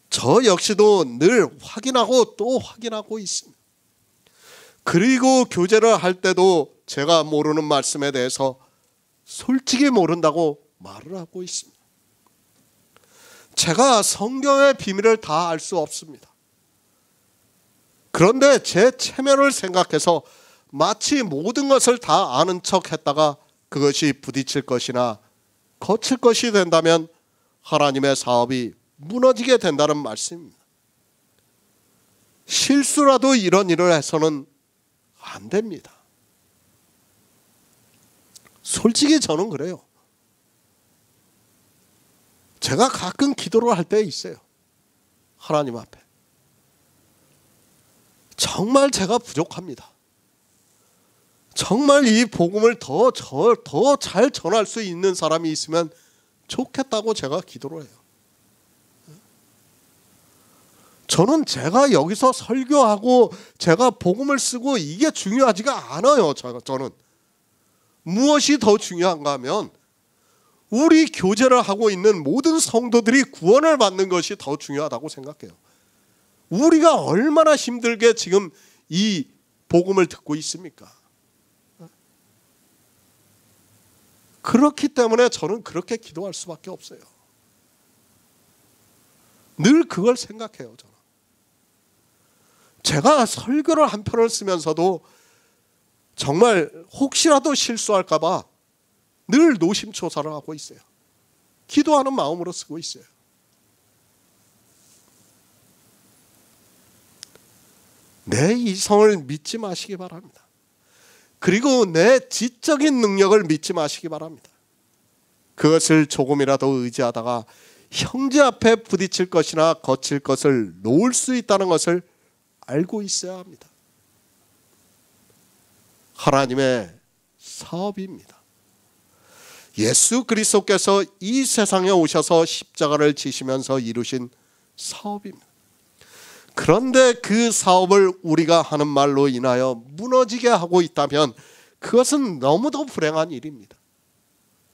저 역시도 늘 확인하고 또 확인하고 있습니다. 그리고 교제를 할 때도 제가 모르는 말씀에 대해서 솔직히 모른다고 말을 하고 있습니다. 제가 성경의 비밀을 다 알 수 없습니다. 그런데 제 체면을 생각해서 마치 모든 것을 다 아는 척 했다가 그것이 부딪힐 것이나 거칠 것이 된다면 하나님의 사업이 무너지게 된다는 말씀입니다. 실수라도 이런 일을 해서는 안 됩니다. 솔직히 저는 그래요. 제가 가끔 기도를 할 때 있어요. 하나님 앞에. 정말 제가 부족합니다. 정말 이 복음을 더 잘 전할 수 있는 사람이 있으면 좋겠다고 제가 기도를 해요. 저는 제가 여기서 설교하고 제가 복음을 쓰고 이게 중요하지가 않아요. 저는 무엇이 더 중요한가 하면 우리 교제를 하고 있는 모든 성도들이 구원을 받는 것이 더 중요하다고 생각해요. 우리가 얼마나 힘들게 지금 이 복음을 듣고 있습니까? 그렇기 때문에 저는 그렇게 기도할 수밖에 없어요. 늘 그걸 생각해요. 저는. 제가 설교를 한 편을 쓰면서도 정말 혹시라도 실수할까 봐 늘 노심초사를 하고 있어요. 기도하는 마음으로 쓰고 있어요. 내 이성을 믿지 마시기 바랍니다. 그리고 내 지적인 능력을 믿지 마시기 바랍니다. 그것을 조금이라도 의지하다가 형제 앞에 부딪힐 것이나 거칠 것을 놓을 수 있다는 것을 알고 있어야 합니다. 하나님의 사업입니다. 예수 그리스도께서 이 세상에 오셔서 십자가를 지시면서 이루신 사업입니다. 그런데 그 사업을 우리가 하는 말로 인하여 무너지게 하고 있다면 그것은 너무도 불행한 일입니다.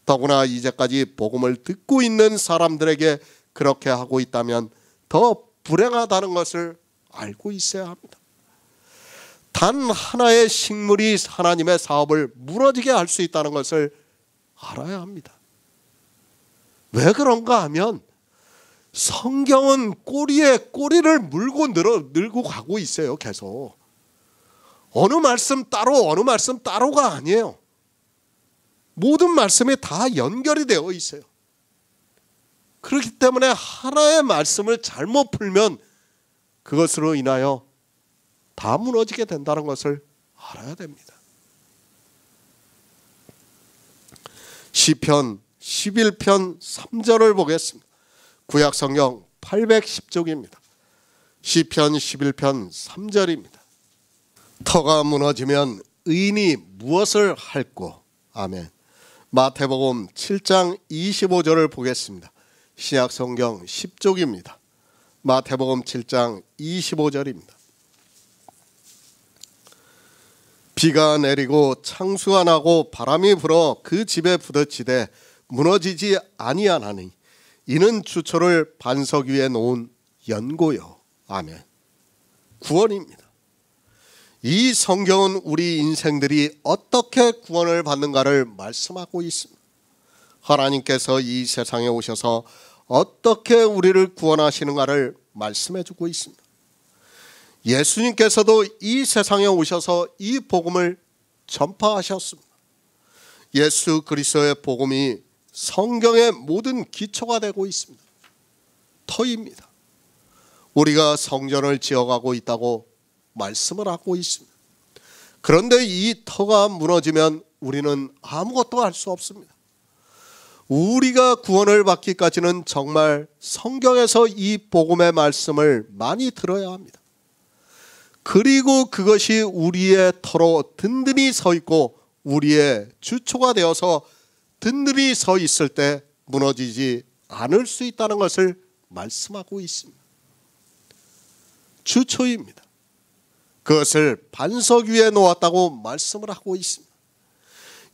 더구나 이제까지 복음을 듣고 있는 사람들에게 그렇게 하고 있다면 더 불행하다는 것을 알고 있어야 합니다. 단 하나의 식물이 하나님의 사업을 무너지게 할 수 있다는 것을 알아야 합니다. 왜 그런가 하면 성경은 꼬리에 꼬리를 물고 늘고 가고 있어요. 계속 어느 말씀 따로 어느 말씀 따로가 아니에요. 모든 말씀이 다 연결이 되어 있어요. 그렇기 때문에 하나의 말씀을 잘못 풀면 그것으로 인하여 다 무너지게 된다는 것을 알아야 됩니다. 시편 11편 3절을 보겠습니다. 구약성경 810쪽입니다. 시편 11편 3절입니다. 터가 무너지면 의인이 무엇을 할꼬? 아멘. 마태복음 7장 25절을 보겠습니다. 신약성경 10쪽입니다. 마태복음 7장 25절입니다. 비가 내리고 창수가 나고 바람이 불어 그 집에 부딪히되 무너지지 아니하나니 이는 주초를 반석 위에 놓은 연고요. 아멘. 구원입니다. 이 성경은 우리 인생들이 어떻게 구원을 받는가를 말씀하고 있습니다. 하나님께서 이 세상에 오셔서 어떻게 우리를 구원하시는가를 말씀해주고 있습니다. 예수님께서도 이 세상에 오셔서 이 복음을 전파하셨습니다. 예수 그리스도의 복음이 성경의 모든 기초가 되고 있습니다. 터입니다. 우리가 성전을 지어가고 있다고 말씀을 하고 있습니다. 그런데 이 터가 무너지면 우리는 아무것도 할 수 없습니다. 우리가 구원을 받기까지는 정말 성경에서 이 복음의 말씀을 많이 들어야 합니다. 그리고 그것이 우리의 터로 든든히 서 있고 우리의 주초가 되어서 든든히 서 있을 때 무너지지 않을 수 있다는 것을 말씀하고 있습니다. 주초입니다. 그것을 반석 위에 놓았다고 말씀을 하고 있습니다.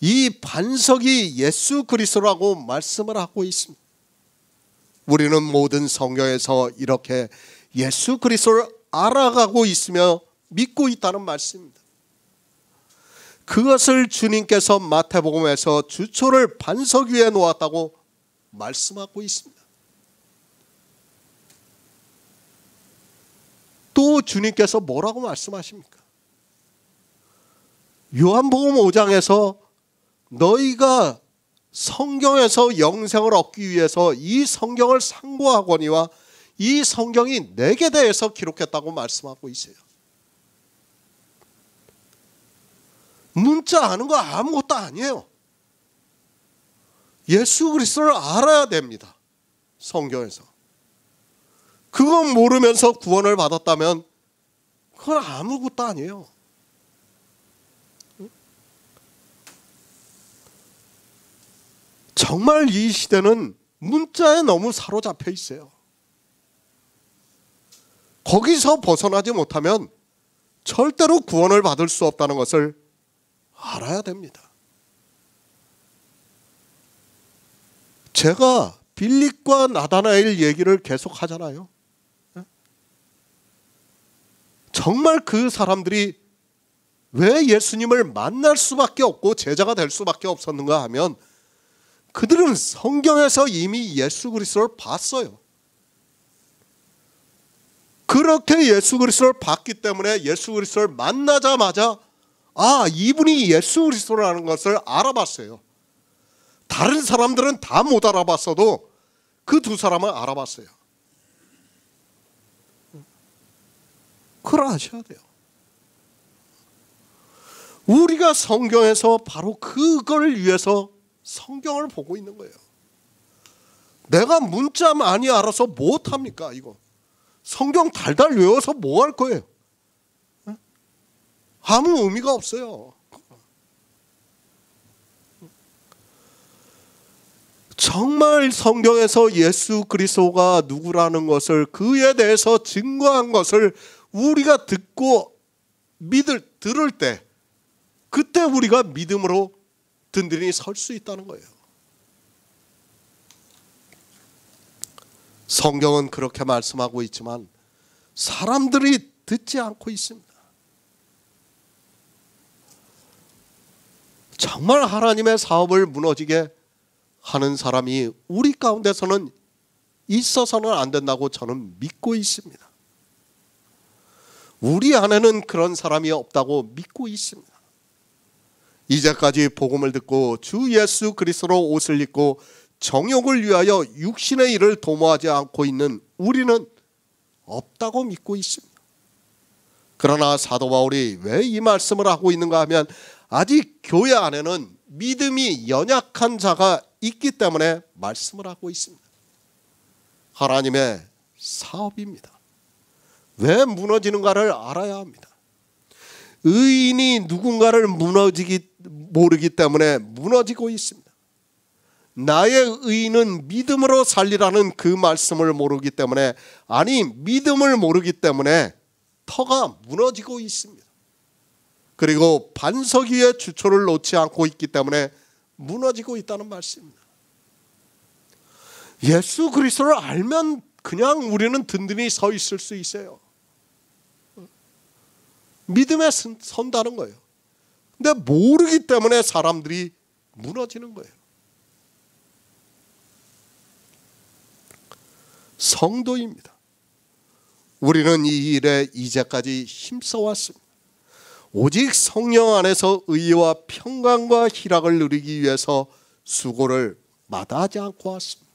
이 반석이 예수 그리스도라고 말씀을 하고 있습니다. 우리는 모든 성경에서 이렇게 예수 그리스도를 알아가고 있으며 믿고 있다는 말씀입니다. 그것을 주님께서 마태복음에서 주초를 반석 위에 놓았다고 말씀하고 있습니다. 또 주님께서 뭐라고 말씀하십니까? 요한복음 5장에서 너희가 성경에서 영생을 얻기 위해서 이 성경을 상고하거니와 이 성경이 내게 대해서 기록했다고 말씀하고 있어요. 문자 아는 거 아무것도 아니에요. 예수 그리스도를 알아야 됩니다. 성경에서. 그건 모르면서 구원을 받았다면 그건 아무것도 아니에요. 정말 이 시대는 문자에 너무 사로잡혀 있어요. 거기서 벗어나지 못하면 절대로 구원을 받을 수 없다는 것을 알아야 됩니다. 제가 빌립과 나다나엘 얘기를 계속 하잖아요. 정말 그 사람들이 왜 예수님을 만날 수밖에 없고 제자가 될 수밖에 없었는가 하면 그들은 성경에서 이미 예수 그리스도를 봤어요. 그렇게 예수 그리스도를 봤기 때문에 예수 그리스도를 만나자마자 이분이 예수 그리스도라는 것을 알아봤어요. 다른 사람들은 다 못 알아봤어도 그 두 사람은 알아봤어요. 그걸 아셔야 돼요. 우리가 성경에서 바로 그걸 위해서 성경을 보고 있는 거예요. 내가 문자 많이 알아서 못합니까? 이거 성경 달달 외워서 뭐 할 거예요? 아무 의미가 없어요. 정말 성경에서 예수 그리스도가 누구라는 것을 그에 대해서 증거한 것을 우리가 듣고 들을 때 그때 우리가 믿음으로 든든히 설 수 있다는 거예요. 성경은 그렇게 말씀하고 있지만 사람들이 듣지 않고 있습니다. 정말 하나님의 사업을 무너지게 하는 사람이 우리 가운데서는 있어서는 안 된다고 저는 믿고 있습니다. 우리 안에는 그런 사람이 없다고 믿고 있습니다. 이제까지 복음을 듣고 주 예수 그리스도로 옷을 입고 정욕을 위하여 육신의 일을 도모하지 않고 있는 우리는 없다고 믿고 있습니다. 그러나 사도 바울이 왜 이 말씀을 하고 있는가 하면 아직 교회 안에는 믿음이 연약한 자가 있기 때문에 말씀을 하고 있습니다. 하나님의 사업입니다. 왜 무너지는가를 알아야 합니다. 의인이 누군가를 모르기 때문에 무너지고 있습니다. 나의 의인은 믿음으로 살리라는 그 말씀을 모르기 때문에, 아니 믿음을 모르기 때문에 터가 무너지고 있습니다. 그리고 반석 위에 주초를 놓지 않고 있기 때문에 무너지고 있다는 말씀입니다. 예수 그리스도를 알면 그냥 우리는 든든히 서 있을 수 있어요. 믿음에 선다는 거예요. 근데 모르기 때문에 사람들이 무너지는 거예요. 성도입니다. 우리는 이 일에 이제까지 힘써왔습니다. 오직 성령 안에서 의와 평강과 희락을 누리기 위해서 수고를 마다하지 않고 왔습니다.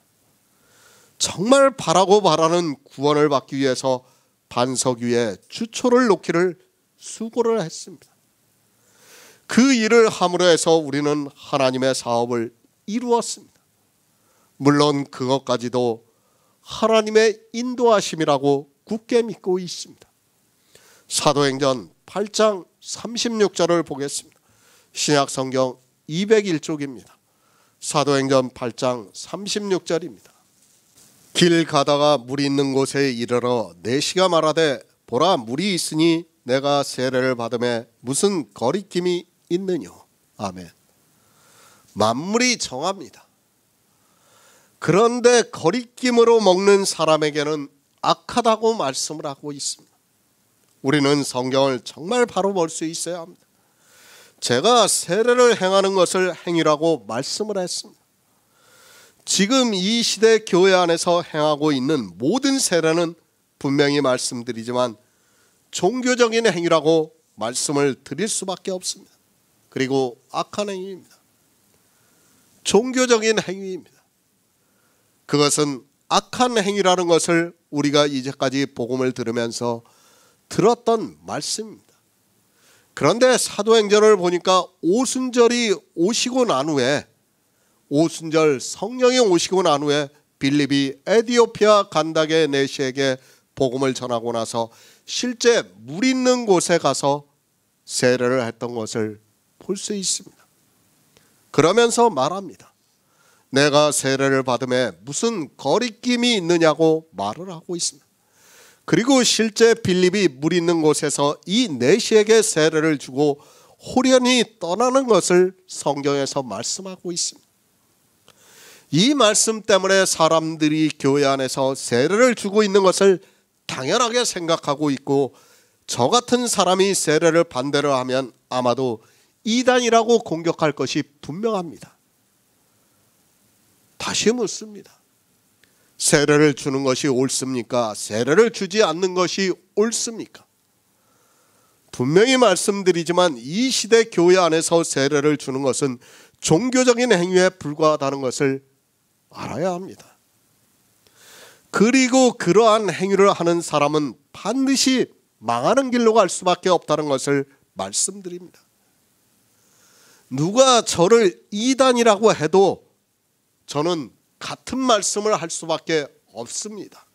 정말 바라고 바라는 구원을 받기 위해서 반석 위에 주초를 놓기를 수고를 했습니다. 그 일을 함으로 해서 우리는 하나님의 사업을 이루었습니다. 물론 그것까지도 하나님의 인도하심이라고 굳게 믿고 있습니다. 사도행전 8장 36절을 보겠습니다. 신약성경 201쪽입니다. 사도행전 8장 36절입니다. 길 가다가 물이 있는 곳에 이르러 내시가 말하되 보라 물이 있으니 내가 세례를 받음에 무슨 거리낌이 있느뇨. 아멘. 만물이 정합니다. 그런데 거리낌으로 먹는 사람에게는 악하다고 말씀을 하고 있습니다. 우리는 성경을 정말 바로 볼 수 있어야 합니다. 제가 세례를 행하는 것을 행위라고 말씀을 했습니다. 지금 이 시대 교회 안에서 행하고 있는 모든 세례는 분명히 말씀드리지만 종교적인 행위라고 말씀을 드릴 수밖에 없습니다. 그리고 악한 행위입니다. 종교적인 행위입니다. 그것은 악한 행위라는 것을 우리가 이제까지 복음을 들으면서 들었던 말씀입니다. 그런데 사도행전을 보니까 오순절이 오시고 난 후에, 오순절 성령이 오시고 난 후에 빌립이 에디오피아 간다게 네시에게 복음을 전하고 나서 실제 물 있는 곳에 가서 세례를 했던 것을 볼 수 있습니다. 그러면서 말합니다. 내가 세례를 받음에 무슨 거리낌이 있느냐고 말을 하고 있습니다. 그리고 실제 빌립이 물 있는 곳에서 이 네시에게 세례를 주고 호련히 떠나는 것을 성경에서 말씀하고 있습니다. 이 말씀 때문에 사람들이 교회 안에서 세례를 주고 있는 것을 당연하게 생각하고 있고, 저 같은 사람이 세례를 반대로 하면 아마도 이단이라고 공격할 것이 분명합니다. 다시 묻습니다. 세례를 주는 것이 옳습니까? 세례를 주지 않는 것이 옳습니까? 분명히 말씀드리지만 이 시대 교회 안에서 세례를 주는 것은 종교적인 행위에 불과하다는 것을 알아야 합니다. 그리고 그러한 행위를 하는 사람은 반드시 망하는 길로 갈 수밖에 없다는 것을 말씀드립니다. 누가 저를 이단이라고 해도 저는 같은 말씀을 할 수밖에 없습니다.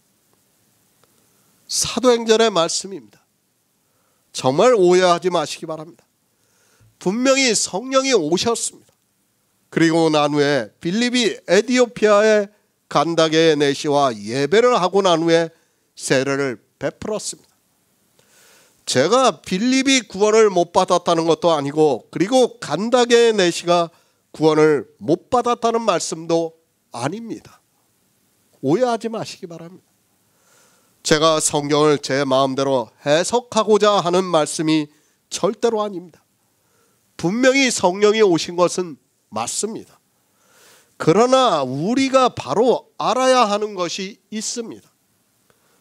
사도행전의 말씀입니다. 정말 오해하지 마시기 바랍니다. 분명히 성령이 오셨습니다. 그리고 난 후에 빌립이 에디오피아의 간다게 네시와 예배를 하고 난 후에 세례를 베풀었습니다. 제가 빌립이 구원을 못 받았다는 것도 아니고, 그리고 간다게 네시가 구원을 못 받았다는 말씀도 아닙니다. 오해하지 마시기 바랍니다. 제가 성경을 제 마음대로 해석하고자 하는 말씀이 절대로 아닙니다. 분명히 성령이 오신 것은 맞습니다. 그러나 우리가 바로 알아야 하는 것이 있습니다.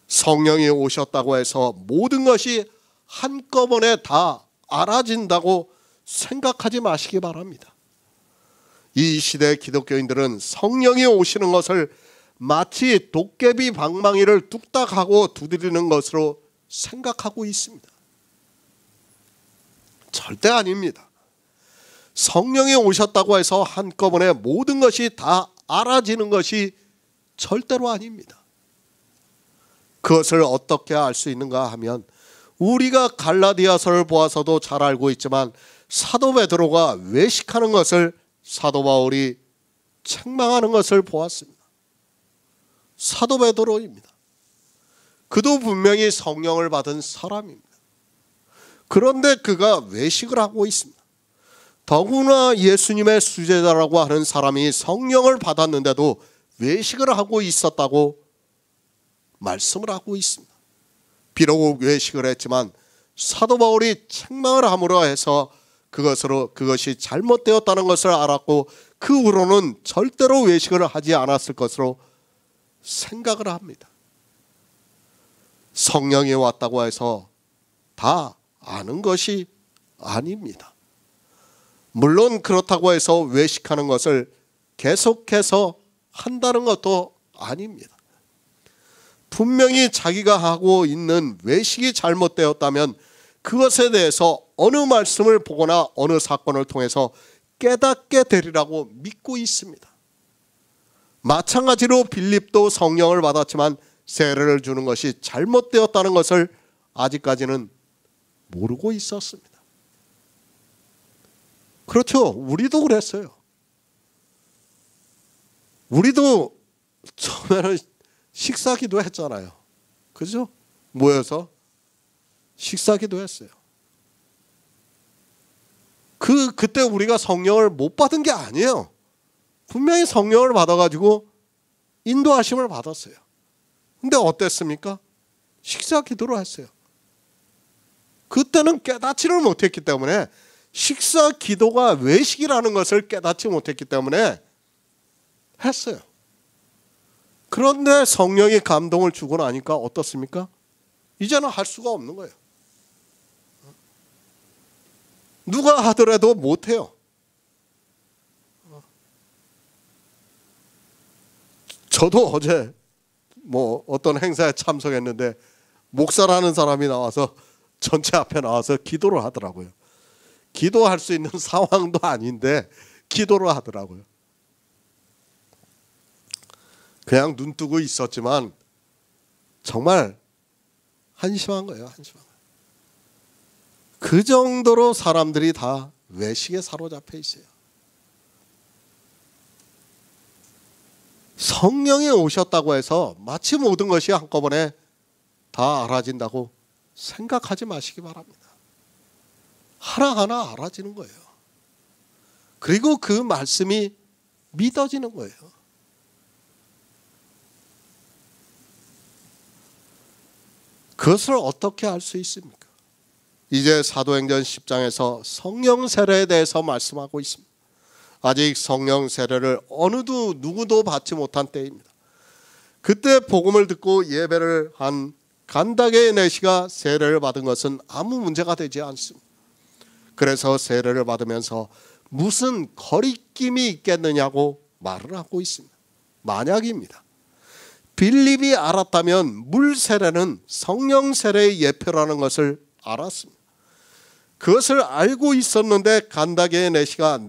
성령이 오셨다고 해서 모든 것이 한꺼번에 다 알아진다고 생각하지 마시기 바랍니다. 이 시대 기독교인들은 성령이 오시는 것을 마치 도깨비 방망이를 뚝딱하고 두드리는 것으로 생각하고 있습니다. 절대 아닙니다. 성령이 오셨다고 해서 한꺼번에 모든 것이 다 알아지는 것이 절대로 아닙니다. 그것을 어떻게 알 수 있는가 하면 우리가 갈라디아서를 보아서도 잘 알고 있지만 사도 베드로가 외식하는 것을 사도 바울이 책망하는 것을 보았습니다. 사도 베드로입니다. 그도 분명히 성령을 받은 사람입니다. 그런데 그가 외식을 하고 있습니다. 더구나 예수님의 수제자라고 하는 사람이 성령을 받았는데도 외식을 하고 있었다고 말씀을 하고 있습니다. 비록 외식을 했지만 사도 바울이 책망을 함으로 해서 그것이 잘못되었다는 것을 알았고 그 후로는 절대로 외식을 하지 않았을 것으로 생각을 합니다. 성령이 왔다고 해서 다 아는 것이 아닙니다. 물론 그렇다고 해서 외식하는 것을 계속해서 한다는 것도 아닙니다. 분명히 자기가 하고 있는 외식이 잘못되었다면 그것에 대해서 어느 말씀을 보거나 어느 사건을 통해서 깨닫게 되리라고 믿고 있습니다. 마찬가지로 빌립도 성령을 받았지만 세례를 주는 것이 잘못되었다는 것을 아직까지는 모르고 있었습니다. 그렇죠. 우리도 그랬어요. 우리도 처음에는 식사기도 했잖아요. 그죠? 모여서 식사기도 했어요. 그때 우리가 성령을 못 받은 게 아니에요. 분명히 성령을 받아가지고 인도하심을 받았어요. 근데 어땠습니까? 식사기도를 했어요. 그때는 깨닫지를 못했기 때문에 식사기도가 외식이라는 것을 깨닫지 못했기 때문에 했어요. 그런데 성령이 감동을 주고 나니까 어떻습니까? 이제는 할 수가 없는 거예요. 누가 하더라도 못해요. 저도 어제 어떤 행사에 참석했는데 목사라는 사람이 나와서 전체 앞에 나와서 기도를 하더라고요. 기도할 수 있는 상황도 아닌데 기도를 하더라고요. 그냥 눈 뜨고 있었지만 정말 한심한 거예요. 한심한 거예요. 그 정도로 사람들이 다 외식에 사로잡혀 있어요. 성령이 오셨다고 해서 마치 모든 것이 한꺼번에 다 알아진다고 생각하지 마시기 바랍니다. 하나하나 알아지는 거예요. 그리고 그 말씀이 믿어지는 거예요. 그것을 어떻게 알 수 있습니까? 이제 사도행전 10장에서 성령 세례에 대해서 말씀하고 있습니다. 아직 성령 세례를 누구도 받지 못한 때입니다. 그때 복음을 듣고 예배를 한 간다게 네시가 세례를 받은 것은 아무 문제가 되지 않습니다. 그래서 세례를 받으면서 무슨 거리낌이 있겠느냐고 말을 하고 있습니다. 만약입니다. 빌립이 알았다면 물 세례는 성령 세례의 예표라는 것을 알았습니다. 그것을 알고 있었는데 간다게 네시가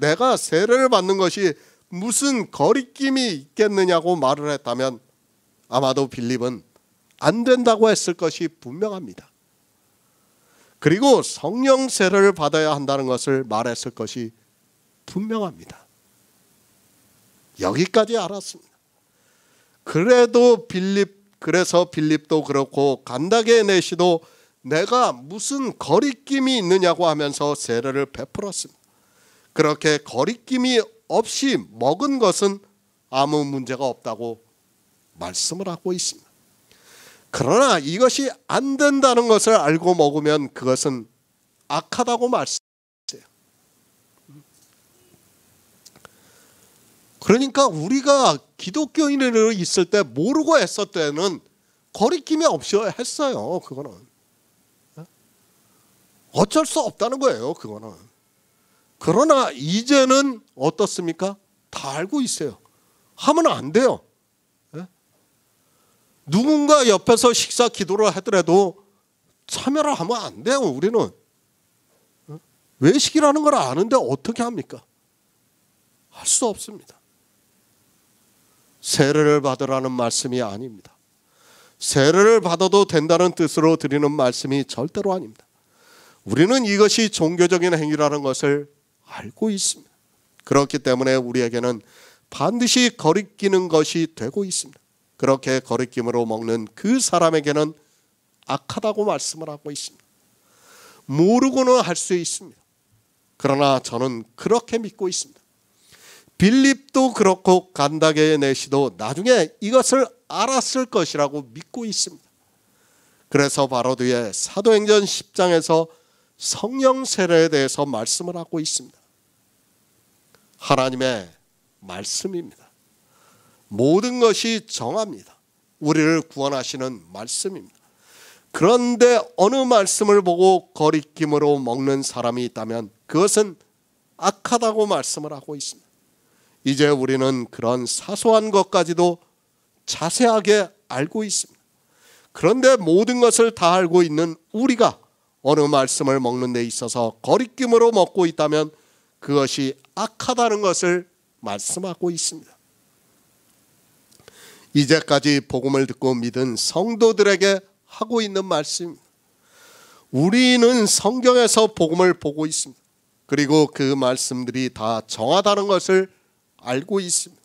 내가 세례를 받는 것이 무슨 거리낌이 있겠느냐고 말을 했다면 아마도 빌립은 안 된다고 했을 것이 분명합니다. 그리고 성령 세례를 받아야 한다는 것을 말했을 것이 분명합니다. 여기까지 알았습니다. 그래서 빌립도 그렇고 간다게 네시도 내가 무슨 거리낌이 있느냐고 하면서 세례를 베풀었습니다. 그렇게 거리낌이 없이 먹은 것은 아무 문제가 없다고 말씀을 하고 있습니다. 그러나 이것이 안 된다는 것을 알고 먹으면 그것은 악하다고 말씀했어요. 그러니까 우리가 기독교인으로 있을 때 모르고 했을 때는 거리낌이 없이 했어요. 그거는 어쩔 수 없다는 거예요. 그거는. 그러나 이제는 어떻습니까? 다 알고 있어요. 하면 안 돼요. 누군가 옆에서 식사 기도를 하더라도 참여를 하면 안 돼요. 우리는 외식이라는 걸 아는데 어떻게 합니까? 할 수 없습니다. 세례를 받으라는 말씀이 아닙니다. 세례를 받아도 된다는 뜻으로 드리는 말씀이 절대로 아닙니다. 우리는 이것이 종교적인 행위라는 것을 알고 있습니다. 그렇기 때문에 우리에게는 반드시 거리끼는 것이 되고 있습니다. 그렇게 거리낌으로 먹는 그 사람에게는 악하다고 말씀을 하고 있습니다. 모르고는 할 수 있습니다. 그러나 저는 그렇게 믿고 있습니다. 빌립도 그렇고 간다게의 내시도 나중에 이것을 알았을 것이라고 믿고 있습니다. 그래서 바로 뒤에 사도행전 10장에서 성령 세례에 대해서 말씀을 하고 있습니다. 하나님의 말씀입니다. 모든 것이 정합니다. 우리를 구원하시는 말씀입니다. 그런데 어느 말씀을 보고 거리낌으로 먹는 사람이 있다면 그것은 악하다고 말씀을 하고 있습니다. 이제 우리는 그런 사소한 것까지도 자세하게 알고 있습니다. 그런데 모든 것을 다 알고 있는 우리가 어느 말씀을 먹는 데 있어서 거리낌으로 먹고 있다면 그것이 악하다는 것을 말씀하고 있습니다. 이제까지 복음을 듣고 믿은 성도들에게 하고 있는 말씀입니다. 우리는 성경에서 복음을 보고 있습니다. 그리고 그 말씀들이 다 정하다는 것을 알고 있습니다.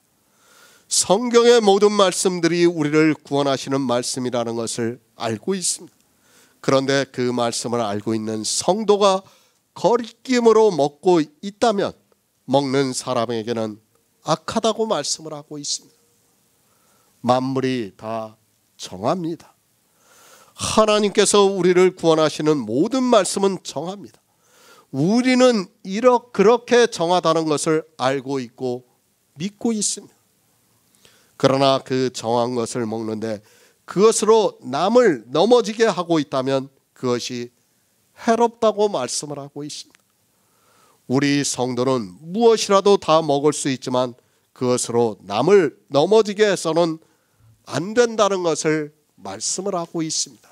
성경의 모든 말씀들이 우리를 구원하시는 말씀이라는 것을 알고 있습니다. 그런데 그 말씀을 알고 있는 성도가 거리낌으로 먹고 있다면 먹는 사람에게는 악하다고 말씀을 하고 있습니다. 만물이 다 정합니다. 하나님께서 우리를 구원하시는 모든 말씀은 정합니다. 우리는 그렇게 정하다는 것을 알고 있고 믿고 있습니다. 그러나 그 정한 것을 먹는데 그것으로 남을 넘어지게 하고 있다면 그것이 해롭다고 말씀을 하고 있습니다. 우리 성도는 무엇이라도 다 먹을 수 있지만 그것으로 남을 넘어지게 해서는 안 된다는 것을 말씀을 하고 있습니다.